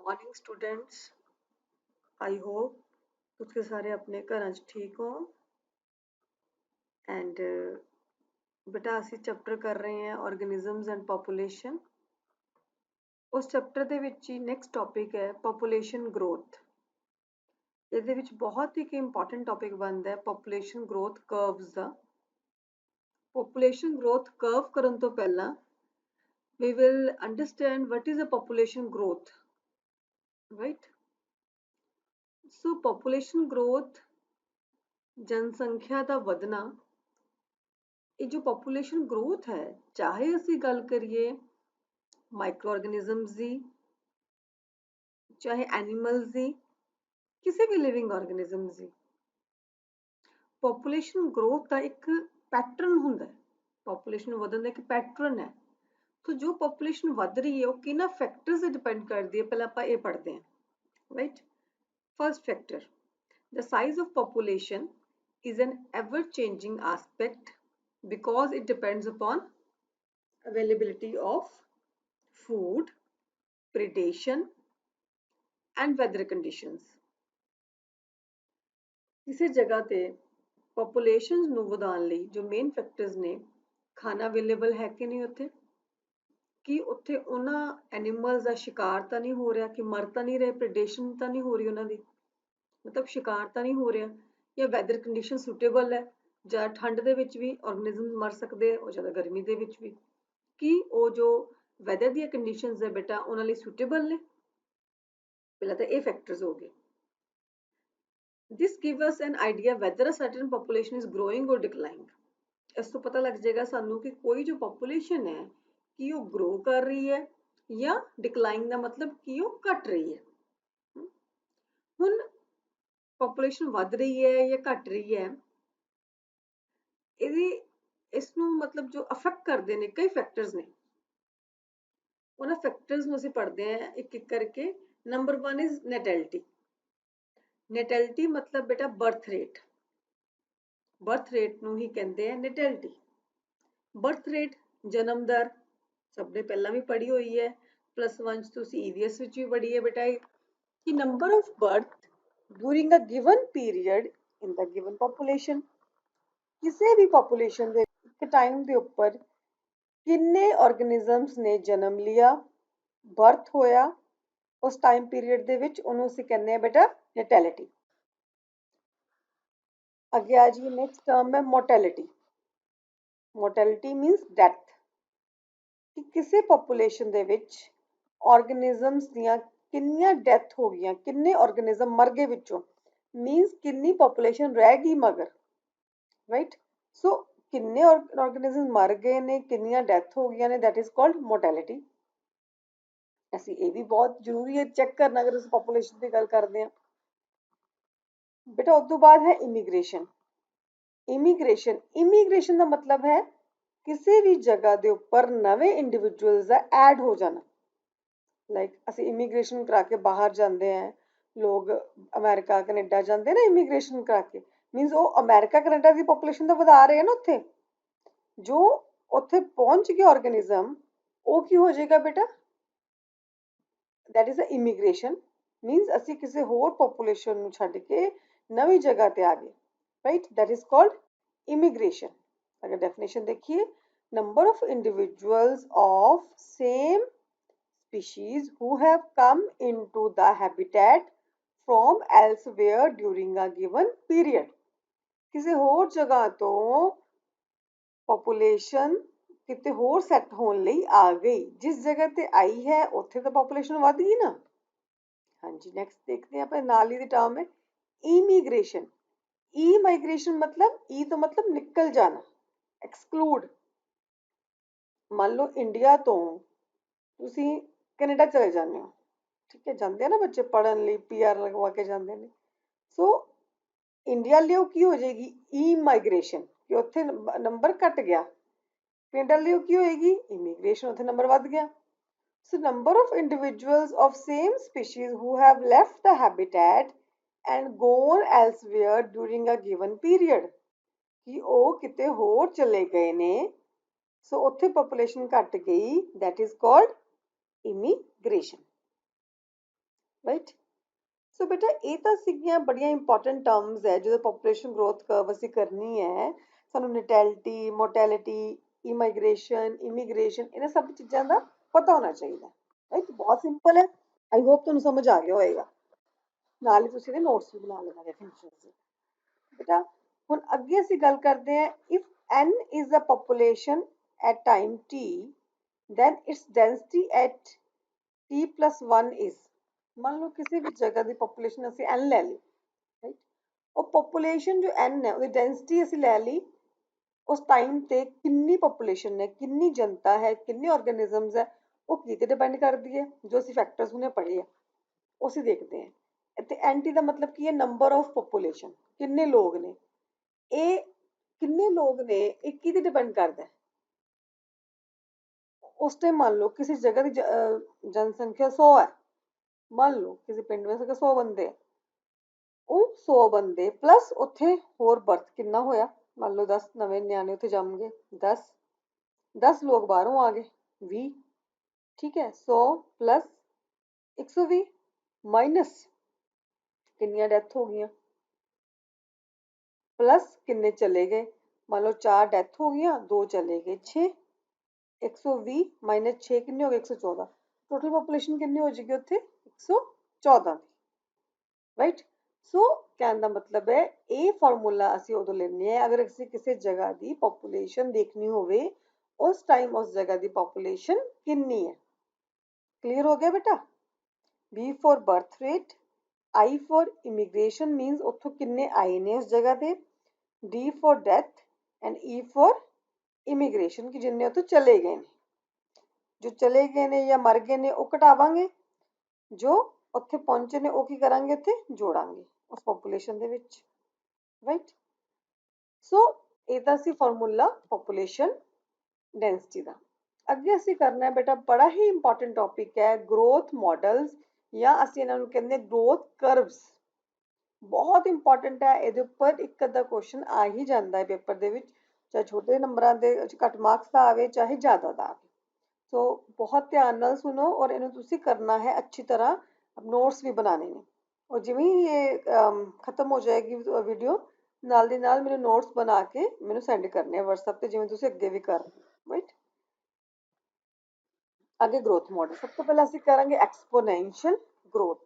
Morning students. I hope तुसीं सारे अपने घरां च ठीक हो। एंड बेटा ਅਸੀਂ चैप्टर कर रहे हैं ऑर्गेनिजम्स एंड पॉपुलेशन। उस चैप्टर ਦੇ ਵਿੱਚ ਹੀ ਨੈਕਸਟ ਟੌਪਿਕ ਹੈ ਪੋਪੂਲੇਸ਼ਨ ਗਰੋਥ। ਇਹਦੇ ਵਿੱਚ ਬਹੁਤ ਹੀ ਇੰਪੋਰਟੈਂਟ ਟੌਪਿਕ ਬਣਦਾ ਹੈ ਪੋਪੂਲੇਸ਼ਨ ਗਰੋਥ ਕਰਵਸ ਦਾ। ਪੋਪੂਲੇਸ਼ਨ ਗਰੋਥ ਕਰਵ ਕਰਨ ਤੋਂ ਪਹਿਲਾਂ we will understand what is a population growth, right? So population growth, जनसंख्या ਦਾ ਵਧਣਾ, ਇਹ ਜੋ ਪੋਪੂਲੇਸ਼ਨ ਗਰੋਥ ਹੈ, ਚਾਹੇ ਅਸੀਂ ਗੱਲ ਕਰੀਏ ਮਾਈਕਰੋ ਆਰਗੇਨਿਜ਼ਮਸ ਦੀ, ਚਾਹੇ ਐਨੀਮਲਸ ਦੀ, ਕਿਸੇ ਵੀ ਲਿਵਿੰਗ ਆਰਗੇਨਿਜ਼ਮਸ ਦੀ, ਪੋਪੂਲੇਸ਼ਨ ਗਰੋਥ ਦਾ ਇੱਕ ਪੈਟਰਨ ਹੁੰਦਾ ਹੈ। ਪੋਪੂਲੇਸ਼ਨ ਵਧਣ ਦਾ ਇੱਕ ਪੈਟਰਨ ਹੈ। तो जो पॉपुलेशन वध रही है वो किन्ना फैक्टर्स से डिपेंड करती है, पहले ਆਪਾਂ ਇਹ ਪੜ੍ਹਦੇ ਹਾਂ। Right, first factor, the size of population is an ever changing aspect because it depends upon availability of food, predation and weather conditions। ਕਿਸੇ ਜਗ੍ਹਾ ਤੇ ਪੋਪੂਲੇਸ਼ਨ ਨੂੰ ਵਧਾਉਣ ਲਈ ਜੋ ਮੇਨ ਫੈਕਟਰਸ ਨੇ, ਖਾਣਾ ਅਵੇਲੇਬਲ ਹੈ ਕਿ ਨਹੀਂ ਉੱਥੇ, ਕਿ ਉੱਥੇ ਉਹਨਾਂ ਐਨੀਮਲਸ ਦਾ ਸ਼ਿਕਾਰ ਤਾਂ ਨਹੀਂ ਹੋ ਰਿਹਾ, ਕਿ ਮਰ ਤਾਂ ਨਹੀਂ ਰਹੇ, ਪ੍ਰੀਡੇਸ਼ਨ ਤਾਂ ਨਹੀਂ ਹੋ ਰਹੀ ਉਹਨਾਂ ਦੀ, ਮਤਲਬ ਸ਼ਿਕਾਰ ਤਾਂ ਨਹੀਂ ਹੋ ਰਿਹਾ, ਜਾਂ ਵੈਦਰ ਕੰਡੀਸ਼ਨ ਸੁਟੇਬਲ ਹੈ, ਜਾਂ ਠੰਡ ਦੇ ਵਿੱਚ ਵੀ ਆਰਗੇਨਿਜ਼ਮ ਮਰ ਸਕਦੇ ਆ, ਉਹ ਜ਼ਿਆਦਾ ਗਰਮੀ ਦੇ ਵਿੱਚ ਵੀ, ਕਿ ਉਹ ਜੋ ਵੈਦਰ ਦੀਆਂ ਕੰਡੀਸ਼ਨਸ ਹੈ ਬੇਟਾ ਉਹਨਾਂ ਲਈ ਸੁਟੇਬਲ ਨੇ। ਪਹਿਲਾਂ ਤਾਂ ਇਹ ਫੈਕਟਰਸ ਹੋ ਗਏ। This gives us an idea whether a certain population is growing or declining। ਇਸ ਤੋਂ ਪਤਾ ਲੱਗ ਜਾਏਗਾ ਸਾਨੂੰ ਕਿ ਕੋਈ ਜੋ ਪੋਪੂਲੇਸ਼ਨ ਹੈ ਕਿ ਉਹ ਗਰੋ ਕਰ ਰਹੀ ਹੈ ਜਾਂ ਡਿਕਲਾਈਨ ਦਾ ਮਤਲਬ ਕਿ ਉਹ ਘਟ ਰਹੀ ਹੈ। ਹੁਣ ਪੋਪੂਲੇਸ਼ਨ ਵੱਧ ਰਹੀ ਹੈ ਜਾਂ ਘਟ ਰਹੀ ਹੈ, ਇਹਦੀ ਇਸ ਨੂੰ ਮਤਲਬ ਜੋ ਅਫੈਕਟ ਕਰਦੇ ਨੇ ਕਈ ਫੈਕਟਰਸ ਨੇ। ਉਹਨਾਂ ਫੈਕਟਰਸ ਨੂੰ ਅਸੀਂ ਪੜ੍ਹਦੇ ਹਾਂ ਇੱਕ ਇੱਕ ਕਰਕੇ। Number 1 is ਨੈਟੈਲਿਟੀ। ਨੈਟੈਲਿਟੀ ਮਤਲਬ ਬੇਟਾ ਬਰਥ ਰੇਟ। ਬਰਥ ਰੇਟ ਨੂੰ ਹੀ ਕਹਿੰਦੇ ਆ ਨੈਟੈਲਿਟੀ। ਬਰਥ ਰੇਟ ਜਨਮ ਦਰ ਸਭ ਨੇ ਪਹਿਲਾਂ ਵੀ ਪੜ੍ਹੀ ਹੋਈ ਹੈ, +1 ਚ ਤੁਸੀਂ EVS ਵਿੱਚ ਵੀ ਪੜ੍ਹੀ ਹੈ ਬੇਟਾ, ਕਿ number of birth during a given period in the given population. ਕਿਸੇ ਵੀ ਪੋਪੂਲੇਸ਼ਨ ਦੇ ਇੱਕ ਟਾਈਮ ਦੇ ਉੱਪਰ ਕਿੰਨੇ ਆਰਗੇਨਿਜ਼ਮਸ ਨੇ ਜਨਮ ਲਿਆ, ਬਰਥ ਹੋਇਆ ਉਸ ਟਾਈਮ ਪੀਰੀਅਡ ਦੇ ਵਿੱਚ, ਉਹਨੂੰ ਅਸੀਂ ਕਹਿੰਦੇ ਆ ਬੇਟਾ ਨੈਟੈਲਿਟੀ। ਅੱਗੇ ਆ ਜੀ ਨੈਕਸਟ ਟਰਮ ਹੈ ਮੋਰਟੈਲਿਟੀ। ਮੋਰਟੈਲਿਟੀ ਮੀਨਸ ਡੈਥ, ਕਿ ਕਿਸੇ ਪੋਪੂਲੇਸ਼ਨ ਦੇ ਵਿੱਚ ਆਰਗੇਨਿਜ਼ਮਸ ਦੀਆਂ ਕਿੰਨੀਆਂ ਡੈਥ ਹੋ ਗਈਆਂ, ਕਿੰਨੇ ਆਰਗੇਨਿਜ਼ਮ ਮਰ ਗਏ ਵਿੱਚੋਂ, ਮੀਨਸ ਕਿੰਨੀ ਪੋਪੂਲੇਸ਼ਨ ਰਹਿ ਗਈ ਮਗਰ। ਰਾਈਟ, ਸੋ ਕਿੰਨੇ ਆਰਗੇਨਿਜ਼ਮ ਮਰ ਗਏ ਨੇ, ਕਿੰਨੀਆਂ ਡੈਥ ਹੋ ਗਈਆਂ ਨੇ, ਦੈਟ ਇਜ਼ ਕਾਲਡ ਮੋਰਟੈਲਿਟੀ। ਅਸੀਂ ਇਹ ਵੀ ਬਹੁਤ ਜ਼ਰੂਰੀ ਹੈ ਚੈੱਕ ਕਰਨਾ ਅਗਰ ਅਸੀਂ ਪੋਪੂਲੇਸ਼ਨ ਦੀ ਗੱਲ ਕਰਦੇ ਹਾਂ ਬੇਟਾ। ਉਸ ਤੋਂ ਬਾਅਦ ਹੈ ਇਮੀਗ੍ਰੇਸ਼ਨ। ਇਮੀਗ੍ਰੇਸ਼ਨ ਦਾ ਮਤਲਬ ਹੈ ਕਿਸੇ ਵੀ ਜਗ੍ਹਾ ਦੇ ਉੱਪਰ ਨਵੇਂ ਇੰਡੀਵਿਜੂਅਲਸ ਦਾ ਐਡ ਹੋ ਜਾਣਾ। ਲਾਈਕ ਅਸੀਂ ਇਮੀਗ੍ਰੇਸ਼ਨ ਕਰਾ ਕੇ ਬਾਹਰ ਜਾਂਦੇ ਹਾਂ, ਲੋਕ ਅਮਰੀਕਾ ਕੈਨੇਡਾ ਜਾਂਦੇ ਨਾ ਇਮੀਗ੍ਰੇਸ਼ਨ ਕਰਾ ਕੇ, ਮੀਨਸ ਉਹ ਅਮਰੀਕਾ ਕੈਨੇਡਾ ਦੀ ਪੋਪੂਲੇਸ਼ਨ ਤਾਂ ਵਧਾ ਰਹੇ ਆ ਨਾ ਉੱਥੇ। ਜੋ ਉੱਥੇ ਪਹੁੰਚ ਗਿਆ ਆਰਗੇਨਿਜ਼ਮ ਉਹ ਕੀ ਹੋ ਜਾਏਗਾ ਬੇਟਾ, that is a immigration. Means ਅਸੀਂ ਕਿਸੇ ਹੋਰ ਪੋਪੂਲੇਸ਼ਨ ਨੂੰ ਛੱਡ ਕੇ ਨਵੀਂ ਜਗ੍ਹਾ ਤੇ ਆ ਗਏ। Right, that is called immigration. अगर डेफिनेशन देखिए, number of individuals of same species who have come into the habitat from elsewhere during a given period. किसी होर जगह तो पॉपुलेशन किते होर सैट होने लई आ गई, जिस जगह ते आई है उत्थे तो पॉपुलेशन वध गई ना। हाँ जी, नेक्स्ट देखते हैं अपने नाल ही दी टर्म है इमीग्रेशन। ई माइग्रेशन मतलब ई तो मतलब निकल जाना, एक्सक्लूड। मान लो इंडिया तो तुसी कनेडा चले जाते हो, ठीक है, जाते हैं ना बच्चे पढ़ने लिए, PR लगवा के जाते हैं। सो इंडिया लियो की हो जाएगी ई माइग्रेशन, कि उत्थे नंबर घट गया। कनेडा लियो की होएगी इमीग्रेशन, उत्थे नंबर बढ़ गया। So number of individuals of same species who have left the habitat and gone elsewhere during a given period, कि ਉਹ ਕਿਤੇ ਹੋਰ ਚਲੇ ਗਏ ਨੇ, ਸੋ ਉੱਥੇ ਪੋਪੂਲੇਸ਼ਨ ਘਟ ਗਈ, that is called immigration. Right. So ਬੇਟਾ ਇਹ ਤਾਂ ਸੀਗੀਆਂ ਬੜੀਆਂ ਇੰਪੋਰਟੈਂਟ ਟਰਮਸ ਹੈ ਜਦੋਂ ਪੋਪੂਲੇਸ਼ਨ ਗਰੋਥ ਕਰਵ ਅਸੀਂ ਕਰਨੀ ਹੈ। ਸਾਨੂੰ ਨੈਟੈਲਿਟੀ, ਮੋਰਟੈਲਿਟੀ, ਇਮਾਈਗ੍ਰੇਸ਼ਨ, ਇਮੀਗ੍ਰੇਸ਼ਨ, ਇਹਨਾਂ ਸਭ ਚੀਜ਼ਾਂ ਦਾ ਪਤਾ ਹੋਣਾ ਚਾਹੀਦਾ। ਰਾਈਟ, ਬਹੁਤ ਸਿੰਪਲ ਹੈ। ਆਈ ਹੋਪ ਤੁਹਾਨੂੰ ਸਮਝ ਆ ਗਿਆ ਹੋਏਗਾ। ਨਾਲ ਹੀ ਤੁਸੀਂ ਇਹਦੇ ਨੋਟਸ ਵੀ ਬਣਾ ਲੈਣਾ ਡੈਫੀਨੇਸ਼ਨਸ ਦੇ। ਬੇਟਾ ਹੁਣ ਅੱਗੇ ਅਸੀਂ ਗੱਲ ਕਰਦੇ ਹਾਂ, if n is the population at time t, then its density at t plus 1 is, ਮੰਨ ਲਓ ਕਿਸੇ ਵੀ ਜਗ੍ਹਾ ਦੀ ਪੋਪੂਲੇਸ਼ਨ ਅਸੀਂ n ਲੈ ਲਈ, ਰਾਈਟ। ਉਹ ਪੋਪੂਲੇਸ਼ਨ ਜੋ n ਹੈ ਉਹਦੀ ਡੈਂਸਿਟੀ ਅਸੀਂ ਲੈ ਲਈ, ਉਸ ਟਾਈਮ ਤੇ ਕਿੰਨੀ ਪੋਪੂਲੇਸ਼ਨ ਹੈ, ਕਿੰਨੀ ਜਨਤਾ ਹੈ, ਕਿੰਨੇ ਆਰਗੇਨਿਜ਼ਮਸ ਹੈ, ਉਹ ਕੀ ਤੇ ਡਿਪੈਂਡ ਕਰਦੀ ਹੈ। ਜੋ ਅਸੀਂ ਫੈਕਟਰਸ ਹੁਣੇ ਪੜ੍ਹੇ ਆ ਉਹ ਅਸੀਂ ਦੇਖਦੇ ਹਾਂ। ਇੱਥੇ ਐਨਟੀ ਦਾ ਮਤਲਬ ਕੀ ਹੈ, ਨੰਬਰ ਆਫ ਪੋਪੂਲੇਸ਼ਨ, ਕਿੰਨੇ ਲੋਕ ਨੇ। ਇਹ ਕਿੰਨੇ ਲੋਕ ਨੇ ਇਹ ਕਿਹਦੇ ਡਿਪੈਂਡ ਕਰਦਾ। ਉਸ ਟਾਈਮ ਮੰਨ ਲਓ ਕਿਸੇ ਜਗ੍ਹਾ ਦੀ ਜਨਸੰਖਿਆ 100 ਹੈ, ਮੰਨ ਲਓ ਕਿਸੇ ਪਿੰਡ ਵਿੱਚ 100 ਬੰਦੇ ਆ, ਉਹ 100 ਬੰਦੇ ਪਲੱਸ ਉੱਥੇ ਹੋਰ ਬਰਥ ਕਿੰਨਾ ਹੋਇਆ, ਮੰਨ ਲਓ 10 ਨਵੇਂ ਨਿਆਣੇ ਉੱਥੇ ਜੰਮ ਗਏ, 10 ਲੋਕ ਬਾਹਰੋਂ ਆ ਗਏ, 20, ਠੀਕ ਹੈ। 100 ਪਲੱਸ 120 ਮਾਈਨਸ ਕਿੰਨੀਆਂ ਡੈਥ ਹੋ ਗਈਆਂ, ਪਲੱਸ ਕਿੰਨੇ ਚਲੇ ਗਏ, ਮੰਨ ਲਓ 4 ਡੈਥ ਹੋ ਗਈਆਂ, 2 ਚਲੇ ਗਏ, 6। 120 ਮਾਈਨਸ 6 ਕਿੰਨੇ ਹੋ ਗਏ, 114। ਟੋਟਲ ਪੋਪੂਲੇਸ਼ਨ ਕਿੰਨੀ ਹੋ ਜਾਏਗੀ ਉੱਥੇ, 114 ਦੀ, ਰਾਈਟ। ਸੋ ਕਹਿਣ ਦਾ ਮਤਲਬ ਹੈ ਇਹ ਫਾਰਮੂਲਾ ਅਸੀਂ ਉਦੋਂ ਲੈਂਦੇ ਹਾਂ ਅਗਰ ਅਸੀਂ ਕਿਸੇ ਜਗ੍ਹਾ ਦੀ ਪੋਪੂਲੇਸ਼ਨ ਦੇਖਣੀ ਹੋਵੇ, ਉਸ ਟਾਈਮ ਉਸ ਜਗ੍ਹਾ ਦੀ ਪੋਪੂਲੇਸ਼ਨ ਕਿੰਨੀ ਹੈ। ਕਲੀਅਰ ਹੋ ਗਿਆ ਬੇਟਾ। B for birth rate, I for immigration means ਉੱਥੋਂ ਕਿੰਨੇ ਆਏ ਨੇ ਉਸ ਜਗ੍ਹਾ ਤੇ, D for death and E for immigration ਕਿ ਜਿੰਨੇ ਉੱਥੋਂ ਚਲੇ ਗਏ ਨੇ। ਜੋ ਚਲੇ ਗਏ ਨੇ ਜਾਂ ਮਰ ਗਏ ਨੇ ਉਹ ਘਟਾਵਾਂਗੇ, ਜੋ ਉੱਥੇ ਪਹੁੰਚੇ ਨੇ ਉਹ ਕੀ ਕਰਾਂਗੇ, ਉੱਥੇ ਜੋੜਾਂਗੇ ਉਸ ਪੋਪੂਲੇਸ਼ਨ ਦੇ ਵਿੱਚ, ਰਾਈਟ। ਸੋ ਇਹ ਤਾਂ ਸੀ ਫਾਰਮੂਲਾ ਪੋਪੂਲੇਸ਼ਨ ਡੈਂਸਿਟੀ ਦਾ। ਅੱਗੇ ਅਸੀਂ ਕਰਨਾ ਹੈ ਬੇਟਾ ਬੜਾ ਹੀ ਇੰਪੋਰਟੈਂਟ ਟੌਪਿਕ ਹੈ ਗਰੋਥ ਮਾਡਲਸ, ਜਾਂ ਅਸੀਂ ਇਹਨਾਂ ਨੂੰ ਕਹਿੰਦੇ ਗਰੋਥ ਕਰਵਸ। ਬਹੁਤ ਇੰਪੋਰਟੈਂਟ ਹੈ, ਇਹਦੇ ਉੱਪਰ ਇੱਕ ਅੱਧਾ ਕੁਐਸਚਨ ਆ ਹੀ ਜਾਂਦਾ ਹੈ ਪੇਪਰ ਦੇ ਵਿੱਚ, ਚਾਹੇ ਛੋਟੇ ਨੰਬਰਾਂ ਦੇ ਘੱਟ ਮਾਰਕਸ ਦਾ ਆਵੇ ਚਾਹੇ ਜ਼ਿਆਦਾ ਦਾ ਆਵੇ। ਸੋ ਬਹੁਤ ਧਿਆਨ ਨਾਲ ਸੁਣੋ ਔਰ ਇਹਨੂੰ ਤੁਸੀਂ ਕਰਨਾ ਹੈ ਅੱਛੀ ਤਰ੍ਹਾਂ, ਨੋਟਸ ਵੀ ਬਣਾਉਣੇ ਨੇ। ਔਰ ਜਿਵੇਂ ਹੀ ਇਹ ਖਤਮ ਹੋ ਜਾਏਗੀ ਵੀਡੀਓ, ਨਾਲ ਦੀ ਨਾਲ ਮੈਨੂੰ ਨੋਟਸ ਬਣਾ ਕੇ ਮੈਨੂੰ ਸੈਂਡ ਕਰਨੇ ਆ WhatsApp ਤੇ, ਜਿਵੇਂ ਤੁਸੀਂ ਅੱਗੇ ਵੀ ਕਰ ਰਹੇ ਹੋ, ਰਾਈਟ। ਅੱਗੇ ਗਰੋਥ ਮਾਡਲ, ਸਭ ਤੋਂ ਪਹਿਲਾਂ ਅਸੀਂ ਕਰਾਂਗੇ ਐਕਸਪੋਨੈਂਸ਼ੀਅਲ ਗਰੋਥ।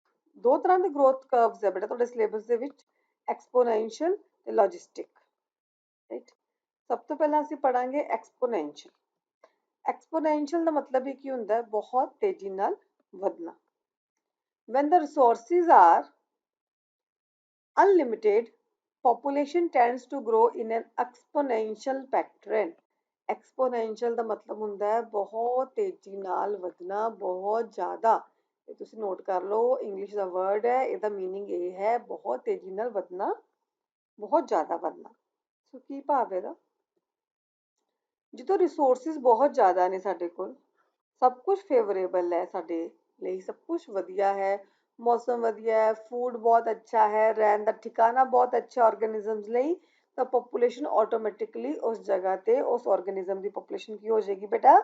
ਦੋ ਤਰ੍ਹਾਂ ਦੇ ਗਰੋਥ ਕਰਵਸ ਹੈ ਬੇਟਾ ਤੁਹਾਡੇ ਸਿਲੇਬਸ ਦੇ ਵਿੱਚ, ਐਕਸਪੋਨੈਂਸ਼ੀਅਲ ਤੇ ਲੌਜਿਸਟਿਕ, ਰਾਈਟ। ਸਭ ਤੋਂ ਪਹਿਲਾਂ ਅਸੀਂ ਪੜਾਂਗੇ ਐਕਸਪੋਨੈਂਸ਼ੀਅਲ। ਐਕਸਪੋਨੈਂਸ਼ੀਅਲ ਦਾ ਮਤਲਬ ਹੀ ਕੀ ਹੁੰਦਾ ਹੈ, ਬਹੁਤ ਤੇਜ਼ੀ ਨਾਲ ਵਧਣਾ। when the resources are unlimited, population tends to grow in an exponential pattern। ਐਕਸਪੋਨੈਂਸ਼ੀਅਲ ਦਾ ਮਤਲਬ ਹੁੰਦਾ ਹੈ ਬਹੁਤ ਤੇਜ਼ੀ ਨਾਲ ਵਧਣਾ, ਬਹੁਤ ਜ਼ਿਆਦਾ। ਇਹ ਤੁਸੀਂ ਨੋਟ ਕਰ ਲਓ, ਇੰਗਲਿਸ਼ ਦਾ ਵਰਡ ਹੈ, ਇਹਦਾ ਮੀਨਿੰਗ ਇਹ ਹੈ ਬਹੁਤ ਤੇਜ਼ੀ ਨਾਲ ਵਧਣਾ, ਬਹੁਤ ਜ਼ਿਆਦਾ ਵਧਣਾ। ਸੋ ਕੀ ਭਾਵ ਇਹਦਾ, ਜਦੋਂ ਰਿਸੋਰਸਿਸ ਬਹੁਤ ਜ਼ਿਆਦਾ ਨੇ ਸਾਡੇ ਕੋਲ, ਸਭ ਕੁਝ ਫੇਵਰੇਬਲ ਹੈ ਸਾਡੇ ਲਈ, ਸਭ ਕੁਝ ਵਧੀਆ ਹੈ, ਮੌਸਮ ਵਧੀਆ ਹੈ, ਫੂਡ ਬਹੁਤ ਅੱਛਾ ਹੈ, ਰਹਿਣ ਦਾ ਠਿਕਾਣਾ ਬਹੁਤ ਅੱਛਾ ਆਰਗੇਨਿਜ਼ਮਸ ਲਈ, ਤਾਂ ਪੋਪੂਲੇਸ਼ਨ ਆਟੋਮੈਟਿਕਲੀ ਉਸ ਜਗ੍ਹਾ ਤੇ ਉਸ ਆਰਗੇਨਿਜ਼ਮ ਦੀ ਪੋਪੂਲੇਸ਼ਨ ਕੀ ਹੋ ਜਾਏਗੀ ਬੇਟਾ,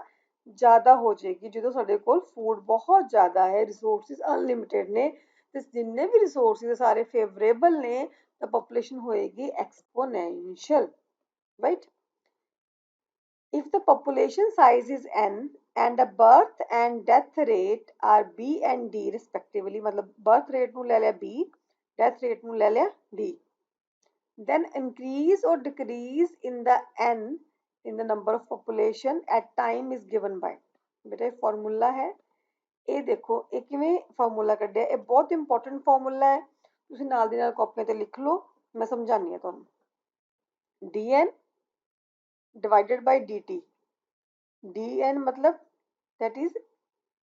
ਜ਼ਿਆਦਾ ਹੋ ਜਾਏਗੀ। ਜਦੋਂ ਸਾਡੇ ਕੋਲ ਫੂਡ ਬਹੁਤ ਜ਼ਿਆਦਾ ਹੈ, ਰਿਸੋਰਸਿਸ ਅਨਲਿਮਿਟਿਡ ਨੇ, ਤੇ ਜਿੰਨੇ ਵੀ ਰਿਸੋਰਸਿਸ ਸਾਰੇ ਫੇਵਰੇਬਲ ਨੇ, ਤਾਂ ਪੋਪੂਲੇਸ਼ਨ ਹੋਏਗੀ ਐਕਸਪੋਨੈਂਸ਼ੀਅਲ, right. If the population size is n and the birth and death rate are b and d respectively, मतलब birth rate ਨੂੰ ਲੈ ਲਿਆ b, death rate ਨੂੰ ਲੈ ਲਿਆ d, then increase or decrease in the n in the number of population at time is given by। बेटा ਇਹ formula ਹੈ, ਇਹ ਦੇਖੋ ਇਹ ਕਿਵੇਂ ਫਾਰਮੂਲਾ ਕੱਢਿਆ, ਇਹ ਬਹੁਤ ਇੰਪੋਰਟੈਂਟ ਫਾਰਮੂਲਾ ਹੈ, ਤੁਸੀਂ ਨਾਲ ਦੀ ਨਾਲ ਕਾਪੀਆਂ ਤੇ ਲਿਖ ਲਓ, ਮੈਂ ਸਮਝਾਉਂਦੀ ਹਾਂ ਤੁਹਾਨੂੰ। dn divided by dt, dn मतलब that is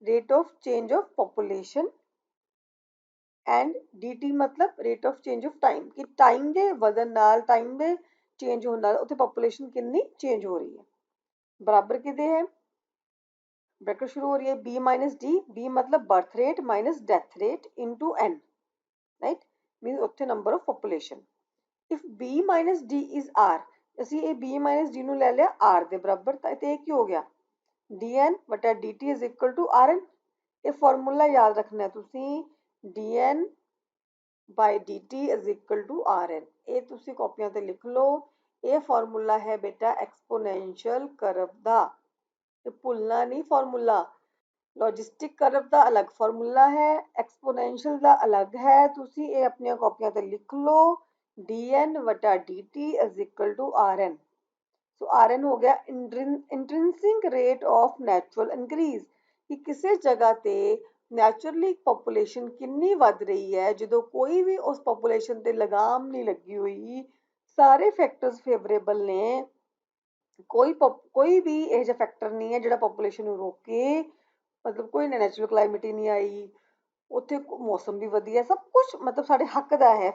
rate of change of population and dt मतलब rate of change of time, कि time ਦੇ ਵਧਣ ਨਾਲ, time ਦੇ change ਹੋਣ ਨਾਲ ਉੱਥੇ population ਕਿੰਨੀ change ਹੋ ਰਹੀ ਹੈ। बराबर किदे है, ब्रैकेट शुरू हो रही है b माइनस d, b मतलब birth rate minus death rate into n, right, means ਉੱਥੇ number of population। if b minus d is r, ਅਸੀਂ ਇਹ b minus d ਨੂੰ ਲੈ ਲਿਆ r ਦੇ ਬਰਾਬਰ, ਤਾਂ ਇਹ ਕੀ ਹੋ ਗਿਆ, dn ਵਟਾ dt is equal to rn। ਇਹ ਫਾਰਮੂਲਾ ਯਾਦ ਰੱਖਣਾ ਹੈ ਤੁਸੀਂ, dn by dt is equal to rn। ਇਹ ਤੁਸੀਂ ਕਾਪੀਆਂ ਤੇ ਲਿਖ ਲਓ। ਇਹ ਫਾਰਮੂਲਾ ਹੈ ਬੇਟਾ ਐਕਸਪੋਨੈਂਸ਼ੀਅਲ ਕਰਵ ਦਾ, ਤੇ ਭੁੱਲਣਾ ਨਹੀਂ ਫਾਰਮੂਲਾ। ਲੌਜਿਸਟਿਕ ਕਰਵ ਦਾ ਅਲੱਗ ਫਾਰਮੂਲਾ ਹੈ, ਐਕਸਪੋਨੈਂਸ਼ੀਅਲ ਦਾ ਅਲੱਗ ਹੈ। ਤੁਸੀਂ ਇਹ ਆਪਣੀਆਂ ਕਾਪੀਆਂ ਤੇ ਲਿਖ ਲਓ, dn ਵਟਾ dt is equal to rn। So rn ਹੋ ਗਿਆ ਇੰਟ੍ਰਿੰਸਿਕ ਰੇਟ ਆਫ ਨੈਚੁਰਲ ਇਨਕਰੀਜ਼, ਕਿ ਕਿਸੇ ਜਗ੍ਹਾ ਤੇ ਨੈਚੁਰਲੀ ਪੋਪੂਲੇਸ਼ਨ ਕਿੰਨੀ ਵੱਧ ਰਹੀ ਹੈ, ਜਦੋਂ ਕੋਈ ਵੀ ਉਸ ਪੋਪੂਲੇਸ਼ਨ ਤੇ ਲਗਾਮ ਨਹੀਂ ਲੱਗੀ ਹੋਈ, ਸਾਰੇ ਫੈਕਟਰਸ ਫੇਵਰੇਬਲ ਨੇ, ਕੋਈ ਵੀ ਇਹੋ ਜਿਹਾ ਫੈਕਟਰ ਨਹੀਂ ਹੈ ਜਿਹੜਾ ਪੋਪੂਲੇਸ਼ਨ ਨੂੰ ਰੋਕੇ। ਮਤਲਬ ਕੋਈ ਨੈਚੁਰਲ ਕਲਾਈਮੇਟ ਹੀ ਨਹੀਂ ਆਈ, ਉੱਥੇ ਮੌਸਮ ਵੀ ਵਧੀਆ, ਸਭ ਕੁਝ ਮਤਲਬ ਸਾਡੇ ਹੱਕ ਦਾ ਹੈ,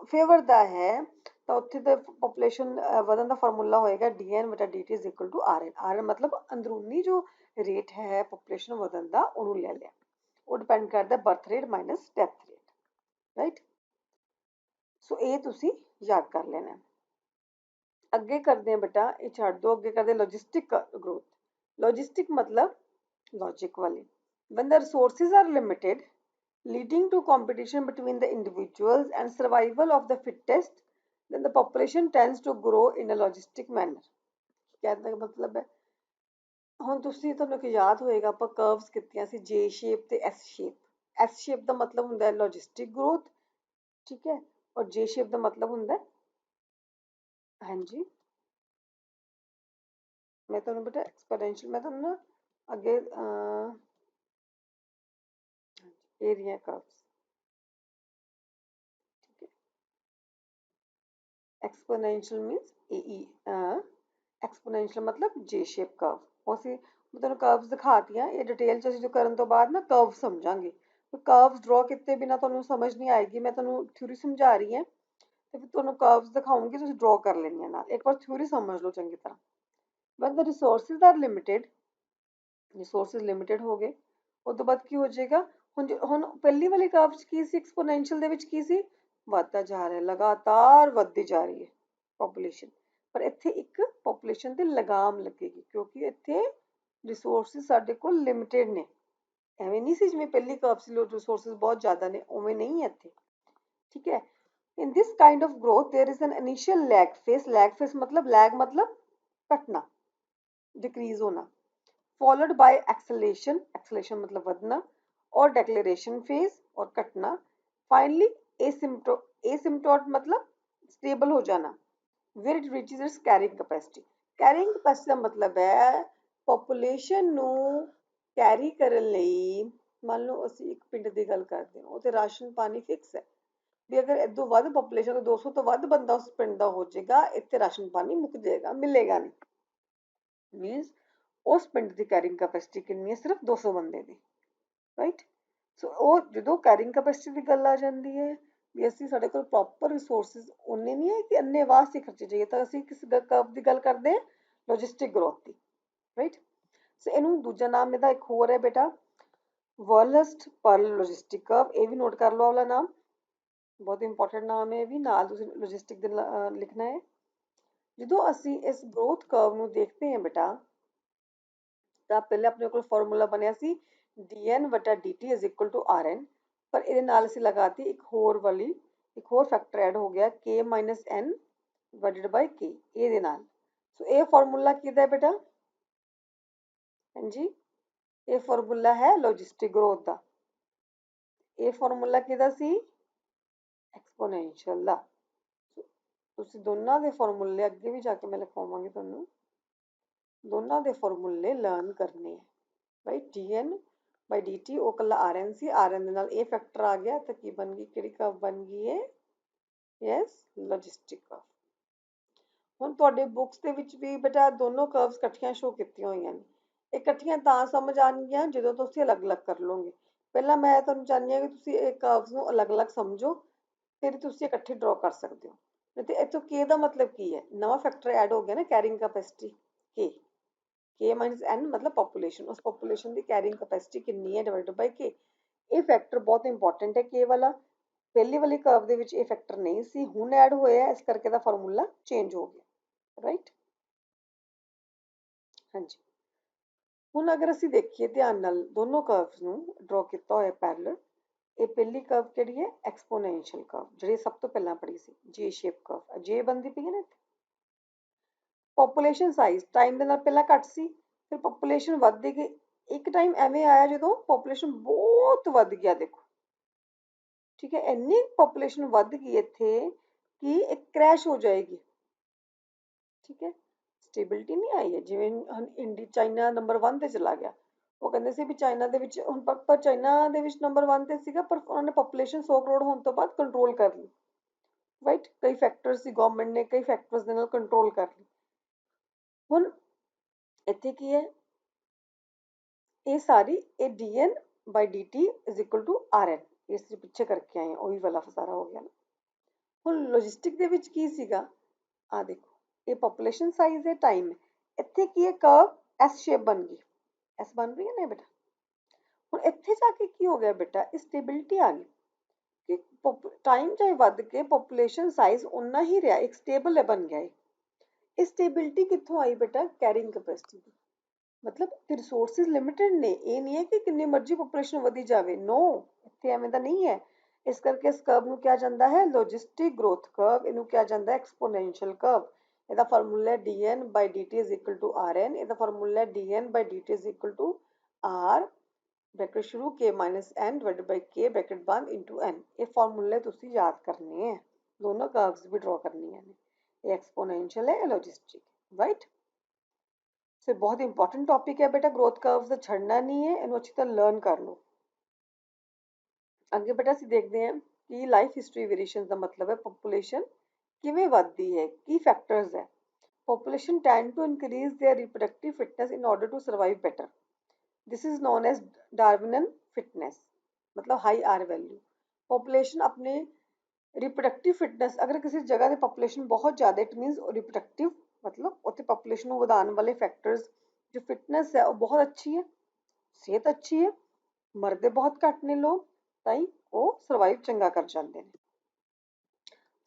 ਫੇਵਰ ਦਾ ਹੈ, ਤਾਂ ਉੱਥੇ ਤੇ ਪੋਪੂਲੇਸ਼ਨ ਵਧਣ ਦਾ ਫਾਰਮੂਲਾ ਹੋਏਗਾ dn ਵਟਾ dt is equal to rn। rn ਮਤਲਬ ਅੰਦਰੂਨੀ ਜੋ ਰੇਟ ਹੈ ਪੋਪੂਲੇਸ਼ਨ ਵਧਣ ਦਾ, ਉਹਨੂੰ ਲੈ ਲਿਆ। ਉਹ ਡਿਪੈਂਡ ਕਰਦਾ birth rate minus death rate, right. So ਇਹ ਤੁਸੀਂ ਯਾਦ ਕਰ ਲੈਣਾ। ਅੱਗੇ ਕਰਦੇ ਹਾਂ ਬੇਟਾ, ਇਹ ਛੱਡ ਦੋ, ਅੱਗੇ ਕਰਦੇ ਲੌਜਿਸਟਿਕ ਗਰੋਥ। ਲੌਜਿਸਟਿਕ ਮਤਲਬ ਲੌਜਿਕ ਵਾਲੀ। when the resources are limited leading to competition between the individuals and survival of the fittest, then the population tends to grow in a logistic manner। ਕਹਿਣ ਦਾ ਮਤਲਬ ਹੈ, ਹੁਣ ਤੁਸੀਂ ਤੁਹਾਨੂੰ ਇੱਕ ਯਾਦ ਹੋਏਗਾ ਆਪਾਂ ਕਰਵਸ ਕੀਤੀਆਂ ਸੀ, ਜੇ ਸ਼ੇਪ ਤੇ ਐਸ ਸ਼ੇਪ। ਐਸ ਸ਼ੇਪ ਦਾ ਮਤਲਬ ਹੁੰਦਾ ਹੈ ਲੌਜਿਸਟਿਕ ਗਰੋਥ, ਠੀਕ ਹੈ, ਔਰ ਜੇ ਸ਼ੇਪ ਦਾ ਮਤਲਬ ਹੁੰਦਾ, ਹਾਂਜੀ ਮੈਂ ਤੁਹਾਨੂੰ ਬੇਟਾ ਐਕਸਪੋਨੈਂਸ਼ੀਅਲ, ਮੈਂ ਤੁਹਾਨੂੰ ਨਾ ਅੱਗੇ ਏਰੀਆ ਕਰਵਸ, ਠੀਕ ਹੈ। एक्सपोनेंशियल मीन्स एक्सपोनेंशियल मतलब जे शेप कर्व। ਉਹ ਅਸੀਂ ਮੈਂ ਤੁਹਾਨੂੰ ਕਰਵਸ ਦਿਖਾਤੀਆਂ, ਇਹ ਡਿਟੇਲ 'ਚ ਅਸੀਂ ਜੋ ਕਰਨ ਤੋਂ ਬਾਅਦ ਨਾ ਕਰਵ ਸਮਝਾਂਗੇ। ਕਰਵਸ ਡਰਾ ਕੀਤੇ ਬਿਨਾ ਤੁਹਾਨੂੰ ਸਮਝ ਨਹੀਂ ਆਏਗੀ, ਮੈਂ ਤੁਹਾਨੂੰ ਥਿਊਰੀ ਸਮਝਾ ਰਹੀ ਹਾਂ ਤੇ ਫਿਰ ਤੁਹਾਨੂੰ ਕਰਵਸ ਦਿਖਾਉਂਗੀ, ਤੁਸੀਂ ਡਰਾ ਕਰ ਲੈਣੀਆਂ ਨਾਲ। ਇੱਕ ਵਾਰ ਥਿਊਰੀ ਸਮਝ ਲਓ ਚੰਗੀ ਤਰ੍ਹਾਂ। when the resources are limited, resources limited ਹੋ ਗਏ, ਉਸ ਤੋਂ ਬਾਅਦ ਕੀ ਹੋ ਜਾਏਗਾ, ਹੁਣ ਪਹਿਲੀ ਵਾਲੀ ਕਰਵ 'ਚ ਕੀ ਸੀ, ਐਕਸਪੋਨੈਂਸ਼ੀਅਲ ਦੇ ਵਿੱਚ ਕੀ ਸੀ, ਵਧਦਾ ਜਾ ਰਿਹਾ, ਲਗਾਤਾਰ ਵੱਧਦੀ ਜਾ ਰਹੀ ਹੈ ਪੋਪੂਲੇਸ਼ਨ। ਪਰ ਇੱਥੇ ਇੱਕ ਪੋਪੂਲੇਸ਼ਨ ਤੇ ਲਗਾਮ ਲੱਗੇਗੀ, ਕਿਉਂਕਿ ਇੱਥੇ ਰਿਸੋਰਸਿਸ ਸਾਡੇ ਕੋਲ ਲਿਮਿਟਡ ਨੇ। ਐਵੇਂ ਨਹੀਂ ਸੀ ਜਿਵੇਂ ਪਹਿਲੀ ਕਰਵ ਸੀ ਰਿਸੋਰਸਿਸ ਬਹੁਤ ਜ਼ਿਆਦਾ ਨੇ, ਉਵੇਂ ਨਹੀਂ ਹੈ ਇੱਥੇ, ਠੀਕ ਹੈ। in this kind of growth there is an initial lag phase। lag phase मतलब lag मतलब घटना, डिक्रीज होना, followed by acceleration, acceleration मतलब ਵਧਣਾ, और deceleration phase और घटना, finally asymptote मतलब stable हो जाना, where it reaches its carrying capacity। carrying capacity ਦਾ ਮਤਲਬ ਹੈ population ਨੂੰ ਕੈਰੀ ਕਰਨ ਲਈ। ਮੰਨ ਲਓ ਅਸੀਂ ਇੱਕ ਪਿੰਡ ਦੀ ਗੱਲ ਕਰਦੇ ਹਾਂ, ਉਹ ਤੇ ਰਾਸ਼ਨ ਪਾਣੀ ਫਿਕਸ ਹੈ ਵੀ ਅਗਰ ਇਦੋਂ ਵੱਧ ਪੋਪੂਲੇਸ਼ਨ ਤੋਂ 200 ਤੋਂ ਵੱਧ ਬੰਦਾ ਉਸ ਪਿੰਡ ਦਾ ਹੋ ਜਾਏਗਾ, ਇੱਥੇ ਰਾਸ਼ਨ ਪਾਣੀ ਮੁੱਕ ਜਾਏਗਾ, ਮਿਲੇਗਾ ਨਹੀਂ। ਮੀਨਸ ਉਸ ਪਿੰਡ ਦੀ ਕੈਰਿੰਗ ਕੈਪੈਸਿਟੀ ਕਿੰਨੀ ਹੈ, ਸਿਰਫ 200 ਬੰਦੇ ਦੀ, ਰਾਈਟ। ਸੋ ਉਹ ਜਦੋਂ ਕੈਰਿੰਗ ਕੈਪੈਸਿਟੀ ਦੀ ਗੱਲ ਆ ਜਾਂਦੀ ਹੈ ਵੀ ਅਸੀਂ ਸਾਡੇ ਕੋਲ ਪ੍ਰੋਪਰ ਰਿਸੋਰਸਿਸ ਉਨੇ ਨਹੀਂ ਹੈ ਕਿ ਅੰਨੇ ਵਾਸਤੇ ਖਰਚੇ ਜਾਈਏ, ਤਾਂ ਅਸੀਂ ਕਿਸ ਕਰਵ ਦੀ ਗੱਲ ਕਰਦੇ ਹਾਂ, ਲੌਜਿਸਟਿਕ ਗਰੋਥ ਦੀ, ਰਾਈਟ। ਸੋ ਇਹਨੂੰ ਦੂਜਾ ਨਾਮ ਇਹਦਾ ਇੱਕ ਹੋਰ ਹੈ ਬੇਟਾ, ਵਰਲਸਟ ਪਰਲ ਲੌਜਿਸਟਿਕ ਕਰਵ। ਇਹ ਵੀ ਨੋਟ ਕਰ ਲਓ ਵਾਲਾ ਨਾਮ, ਬਹੁਤ ਇੰਪੋਰਟੈਂਟ ਨਾਮ ਹੈ ਇਹ ਵੀ, ਨਾਲ ਤੁਸੀਂ ਲੌਜਿਸਟਿਕ ਦੇ ਲਿਖਣਾ ਹੈ। ਜਦੋਂ ਅਸੀਂ ਇਸ ਗਰੋਥ ਕਰਵ ਨੂੰ ਦੇਖਦੇ ਹਾਂ ਬੇਟਾ, ਤਾਂ ਪਹਿਲੇ ਆਪਣੇ ਕੋਲ ਫਾਰਮੂਲਾ ਬਣਿਆ ਸੀ dn ਵਟਾ dt is equal to rn, ਪਰ ਇਹਦੇ ਨਾਲ ਅਸੀਂ ਲਗਾਤੀ ਇੱਕ ਹੋਰ ਵਾਲੀ, ਇੱਕ ਹੋਰ ਫੈਕਟਰ ਐਡ ਹੋ ਗਿਆ k minus n divided by k ਇਹਦੇ ਨਾਲ। ਸੋ ਇਹ ਫਾਰਮੂਲਾ ਕਿਹਦਾ ਹੈ ਬੇਟਾ, ਹਾਂਜੀ ਇਹ ਫਾਰਮੂਲਾ ਹੈ ਲੌਜਿਸਟਿਕ ਗਰੋਥ ਦਾ। ਇਹ ਫਾਰਮੂਲਾ ਕਿਹਦਾ ਸੀ, ਐਕਸਪੋਨੈਂਸ਼ੀਅਲ ਦਾ। ਤੁਸੀਂ ਦੋਨਾਂ ਦੇ ਫਾਰਮੂਲੇ ਅੱਗੇ ਵੀ ਜਾ ਕੇ ਮੈਂ ਲਿਖਵਾਵਾਂਗੀ ਤੁਹਾਨੂੰ, ਦੋਨਾਂ ਦੇ ਫਾਰਮੂਲੇ ਲਰਨ ਕਰਨੇ ਹੈ, ਰਾਈਟ। dn ਬਾਈ dt ਉਹ ਇਕੱਲਾ rn ਸੀ, rn ਦੇ ਨਾਲ ਇਹ ਫੈਕਟਰ ਆ ਗਿਆ ਤਾਂ ਕੀ ਬਣ ਗਈ, ਕਿਹੜੀ ਕਰਵ ਬਣ ਗਈ ਹੈ, ਯੈਸ ਲੌਜਿਸਟਿਕ ਕਰਵ। ਹੁਣ ਤੁਹਾਡੇ ਬੁੱਕਸ ਦੇ ਵਿੱਚ ਵੀ ਬੇਟਾ ਦੋਨੋਂ ਕਰਵਸ ਇਕੱਠੀਆਂ ਸ਼ੋ ਕੀਤੀਆਂ ਹੋਈਆਂ ਨੇ। ਇਹ ਇਕੱਠੀਆਂ ਤਾਂ ਸਮਝ ਆਉਣਗੀਆਂ ਜਦੋਂ ਤੁਸੀਂ ਅਲੱਗ ਅਲੱਗ ਕਰ ਲਓਗੇ। ਪਹਿਲਾਂ ਮੈਂ ਤੁਹਾਨੂੰ ਚਾਹੁੰਦੀ ਹਾਂ ਕਿ ਤੁਸੀਂ ਇਹ ਕਰਵਸ ਨੂੰ ਅਲੱਗ ਅਲੱਗ ਸਮਝੋ, ਫਿਰ ਤੁਸੀਂ ਇਕੱਠੇ ਡਰਾ ਕਰ ਸਕਦੇ ਹੋ। ਤੇ ਇੱਥੋਂ k ਦਾ ਮਤਲਬ ਕੀ ਹੈ, ਨਵਾਂ ਫੈਕਟਰ ਐਡ ਹੋ ਗਿਆ ਨਾ, carrying capacity k, k minus n ਮਤਲਬ ਪੋਪੂਲੇਸ਼ਨ, ਉਸ ਪੋਪੂਲੇਸ਼ਨ ਦੀ ਕੈਰਿੰਗ ਕੈਪੈਸਿਟੀ ਕਿੰਨੀ ਹੈ ਡਿਵਾਈਡਡ ਬਾਈ k। ਇਹ ਫੈਕਟਰ ਬਹੁਤ ਇੰਪੋਰਟੈਂਟ ਹੈ k ਵਾਲਾ, ਪਹਿਲੀ ਵਾਲੀ ਕਰਵ ਦੇ ਵਿੱਚ ਇਹ ਫੈਕਟਰ ਨਹੀਂ ਸੀ, ਹੁਣ ਐਡ ਹੋਇਆ, ਇਸ ਕਰਕੇ ਦਾ ਫਾਰਮੂਲਾ ਚੇਂਜ ਹੋ ਗਿਆ, ਰਾਈਟ। ਹਾਂਜੀ, ਹੁਣ ਅਗਰ ਅਸੀਂ ਦੇਖੀਏ ਧਿਆਨ ਨਾਲ ਦੋਨੋਂ ਕਰਵਸ ਨੂੰ ਡਰਾ ਕੀਤਾ ਹੋਇਆ ਪੈਰਲਲ, ਇਹ ਪਹਿਲੀ ਕਰਵ ਕਿਹੜੀ ਹੈ? ਐਕਸਪੋਨੈਂਸ਼ੀਅਲ ਕਰਵ, ਜਿਹੜੀ ਸਭ ਤੋਂ ਪਹਿਲਾਂ ਪੜ੍ਹੀ ਸੀ, ਜੇ ਸ਼ੇਪ ਕਰਵ। ਜੇ ਬਣਦੀ ਪਈ ਹੈ ਨਾ ਇੱਥੇ। ਪੋਪੂਲੇਸ਼ਨ ਸਾਈਜ਼ ਟਾਈਮ ਦੇ ਨਾਲ ਪਹਿਲਾਂ ਘੱਟ ਸੀ, ਫਿਰ ਪੋਪੂਲੇਸ਼ਨ ਵੱਧਦੀ ਗਈ। ਇੱਕ ਟਾਈਮ ਐਵੇਂ ਆਇਆ ਜਦੋਂ ਪੋਪੂਲੇਸ਼ਨ ਬਹੁਤ ਵੱਧ ਗਿਆ, ਦੇਖੋ ਠੀਕ ਹੈ, ਇੰਨੀ ਪੋਪੂਲੇਸ਼ਨ ਵੱਧ ਗਈ ਇੱਥੇ ਕਿ ਇੱਕ ਕ੍ਰੈਸ਼ ਹੋ ਜਾਏਗੀ। ਠੀਕ ਹੈ, ਸਟੇਬਿਲਿਟੀ ਨਹੀਂ ਆਈ ਹੈ। ਜਿਵੇਂ ਚਾਈਨਾ ਨੰਬਰ 1 ਤੇ ਚਲਾ ਗਿਆ, ਉਹ ਕਹਿੰਦੇ ਸੀ ਵੀ ਚਾਈਨਾ ਦੇ ਵਿੱਚ ਹੁਣ ਪਰ ਚਾਈਨਾ ਦੇ ਵਿੱਚ ਨੰਬਰ 1 ਤੇ ਸੀਗਾ, ਪਰ ਉਹਨਾਂ ਨੇ ਪੋਪੂਲੇਸ਼ਨ 100 ਕਰੋੜ ਹੋਣ ਤੋਂ ਬਾਅਦ ਕੰਟਰੋਲ ਕਰ ਲਈ। ਰਾਈਟ, ਕਈ ਫੈਕਟਰਸ ਸੀ, ਗਵਰਨਮੈਂਟ ਨੇ ਕਈ ਫੈਕਟਰਸ ਦੇ ਨਾਲ ਕੰਟਰੋਲ ਕਰ ਲਈ। ਹੁਣ ਇੱਥੇ ਕੀ ਹੈ, ਇਹ ਸਾਰੀ ਇਹ dn/dt = rn, ਇਸ ਦੇ ਪਿੱਛੇ ਕਰਕੇ ਆਏ, ਉਹੀ ਵਾਲਾ ਸਾਰਾ ਹੋ ਗਿਆ ਨਾ। ਹੁਣ ਲੌਜਿਸਟਿਕ ਦੇ ਵਿੱਚ ਕੀ ਸੀਗਾ, ਆ ਦੇਖੋ, ਇਹ ਪੋਪੂਲੇਸ਼ਨ ਸਾਈਜ਼ ਹੈ, ਟਾਈਮ ਹੈ, ਇੱਥੇ ਕੀ ਹੈ, ਕਰਵ ਐਸ ਸ਼ੇਪ ਬਣ ਗਈ, ਐਸ ਬਣ ਰਹੀ ਹੈ ਨਾ ਬੇਟਾ। ਹੁਣ ਇੱਥੇ ਜਾ ਕੇ ਕੀ ਹੋ ਗਿਆ ਬੇਟਾ, ਸਟੇਬਿਲਿਟੀ ਆ ਗਈ ਕਿ ਟਾਈਮ ਚਾਹੇ ਵੱਧ ਕੇ ਪੋਪੂਲੇਸ਼ਨ ਸਾਈਜ਼ ਉਨਾ ਹੀ ਰਿਹਾ, ਇੱਕ ਸਟੇਬਲ ਬਣ ਗਿਆ। ਇਹ ਸਟੇਬਿਲਿਟੀ ਕਿੱਥੋਂ ਆਈ ਬੇਟਾ? ਕੈਰਿੰਗ ਕੈਪੈਸਿਟੀ ਦੀ। ਮਤਲਬ ਰਿਸੋਰਸਿਸ ਲਿਮਿਟਡ ਨੇ, ਇਹ ਨਹੀਂ ਹੈ ਕਿ ਕਿੰਨੀ ਮਰਜ਼ੀ ਪੋਪੂਲੇਸ਼ਨ ਵਧੀ ਜਾਵੇ, ਨੋ, ਇੱਥੇ ਐਵੇਂ ਦਾ ਨਹੀਂ ਹੈ। ਇਸ ਕਰਕੇ ਇਸ ਕਰਵ ਨੂੰ ਕਿਹਾ ਜਾਂਦਾ ਹੈ ਲੌਜਿਸਟਿਕ ਗਰੋਥ ਕਰਵ, ਇਹਨੂੰ ਕਿਹਾ ਜਾਂਦਾ ਹੈ ਐਕਸਪੋਨੈਂਸ਼ੀਅਲ ਕਰਵ। ਇਹਦਾ ਫਾਰਮੂਲਾ ਹੈ dn/dt = rn, ਇਹਦਾ ਫਾਰਮੂਲਾ ਹੈ dn/dt = r ਬ੍ਰੈਕਟ ਸ਼ੁਰੂ k - n/k ਬ੍ਰੈਕਟ ਬੰਦ * n। ਇਹ ਫਾਰਮੂਲੇ ਤੁਸੀਂ ਯਾਦ ਕਰਨੇ ਹੈ, ਦੋਨੋਂ ਕਰਵਸ ਵੀ ਡਰਾ ਕਰਨੀਆਂ ਨੇ। ਇਹ ਐਕਸਪੋਨੈਂਸ਼ੀਅਲ ਹੈ, ਇਹ ਲੌਜਿਸਟਿਕ, ਰਾਈਟ। ਸੋ ਬਹੁਤ ਇੰਪੋਰਟੈਂਟ ਟੌਪਿਕ ਹੈ ਬੇਟਾ, ਗਰੋਥ ਕਰਵਸ ਦਾ ਛੱਡਣਾ ਨਹੀਂ ਹੈ, ਇਹਨੂੰ ਅੱਛੀ ਤਰ੍ਹਾਂ ਲਰਨ ਕਰ ਲਓ। ਅੱਗੇ ਬੇਟਾ ਅਸੀਂ ਦੇਖਦੇ ਹਾਂ ਕਿ ਲਾਈਫ ਹਿਸਟਰੀ ਵੇਰੀਏਸ਼ਨ ਦਾ ਮਤਲਬ ਹੈ ਪੋਪੂਲੇਸ਼ਨ ਕਿਵੇਂ ਵੱਧਦੀ ਹੈ, ਕੀ ਫੈਕਟਰਸ ਹੈ। Population tend to increase their reproductive fitness in order to survive better. This is known as Darwinian fitness, मतलब high R value. Population अपने reproductive fitness, अगर किसी जगह की population बहुत ज़्यादा, it means reproductive, मतलब उत्थे population को बढ़ाने वाले factors, जो fitness है वो बहुत अच्छी है, सेहत अच्छी है, मरदे बहुत घट ने लोग, ताई वो survive चंगा कर जाते हैं।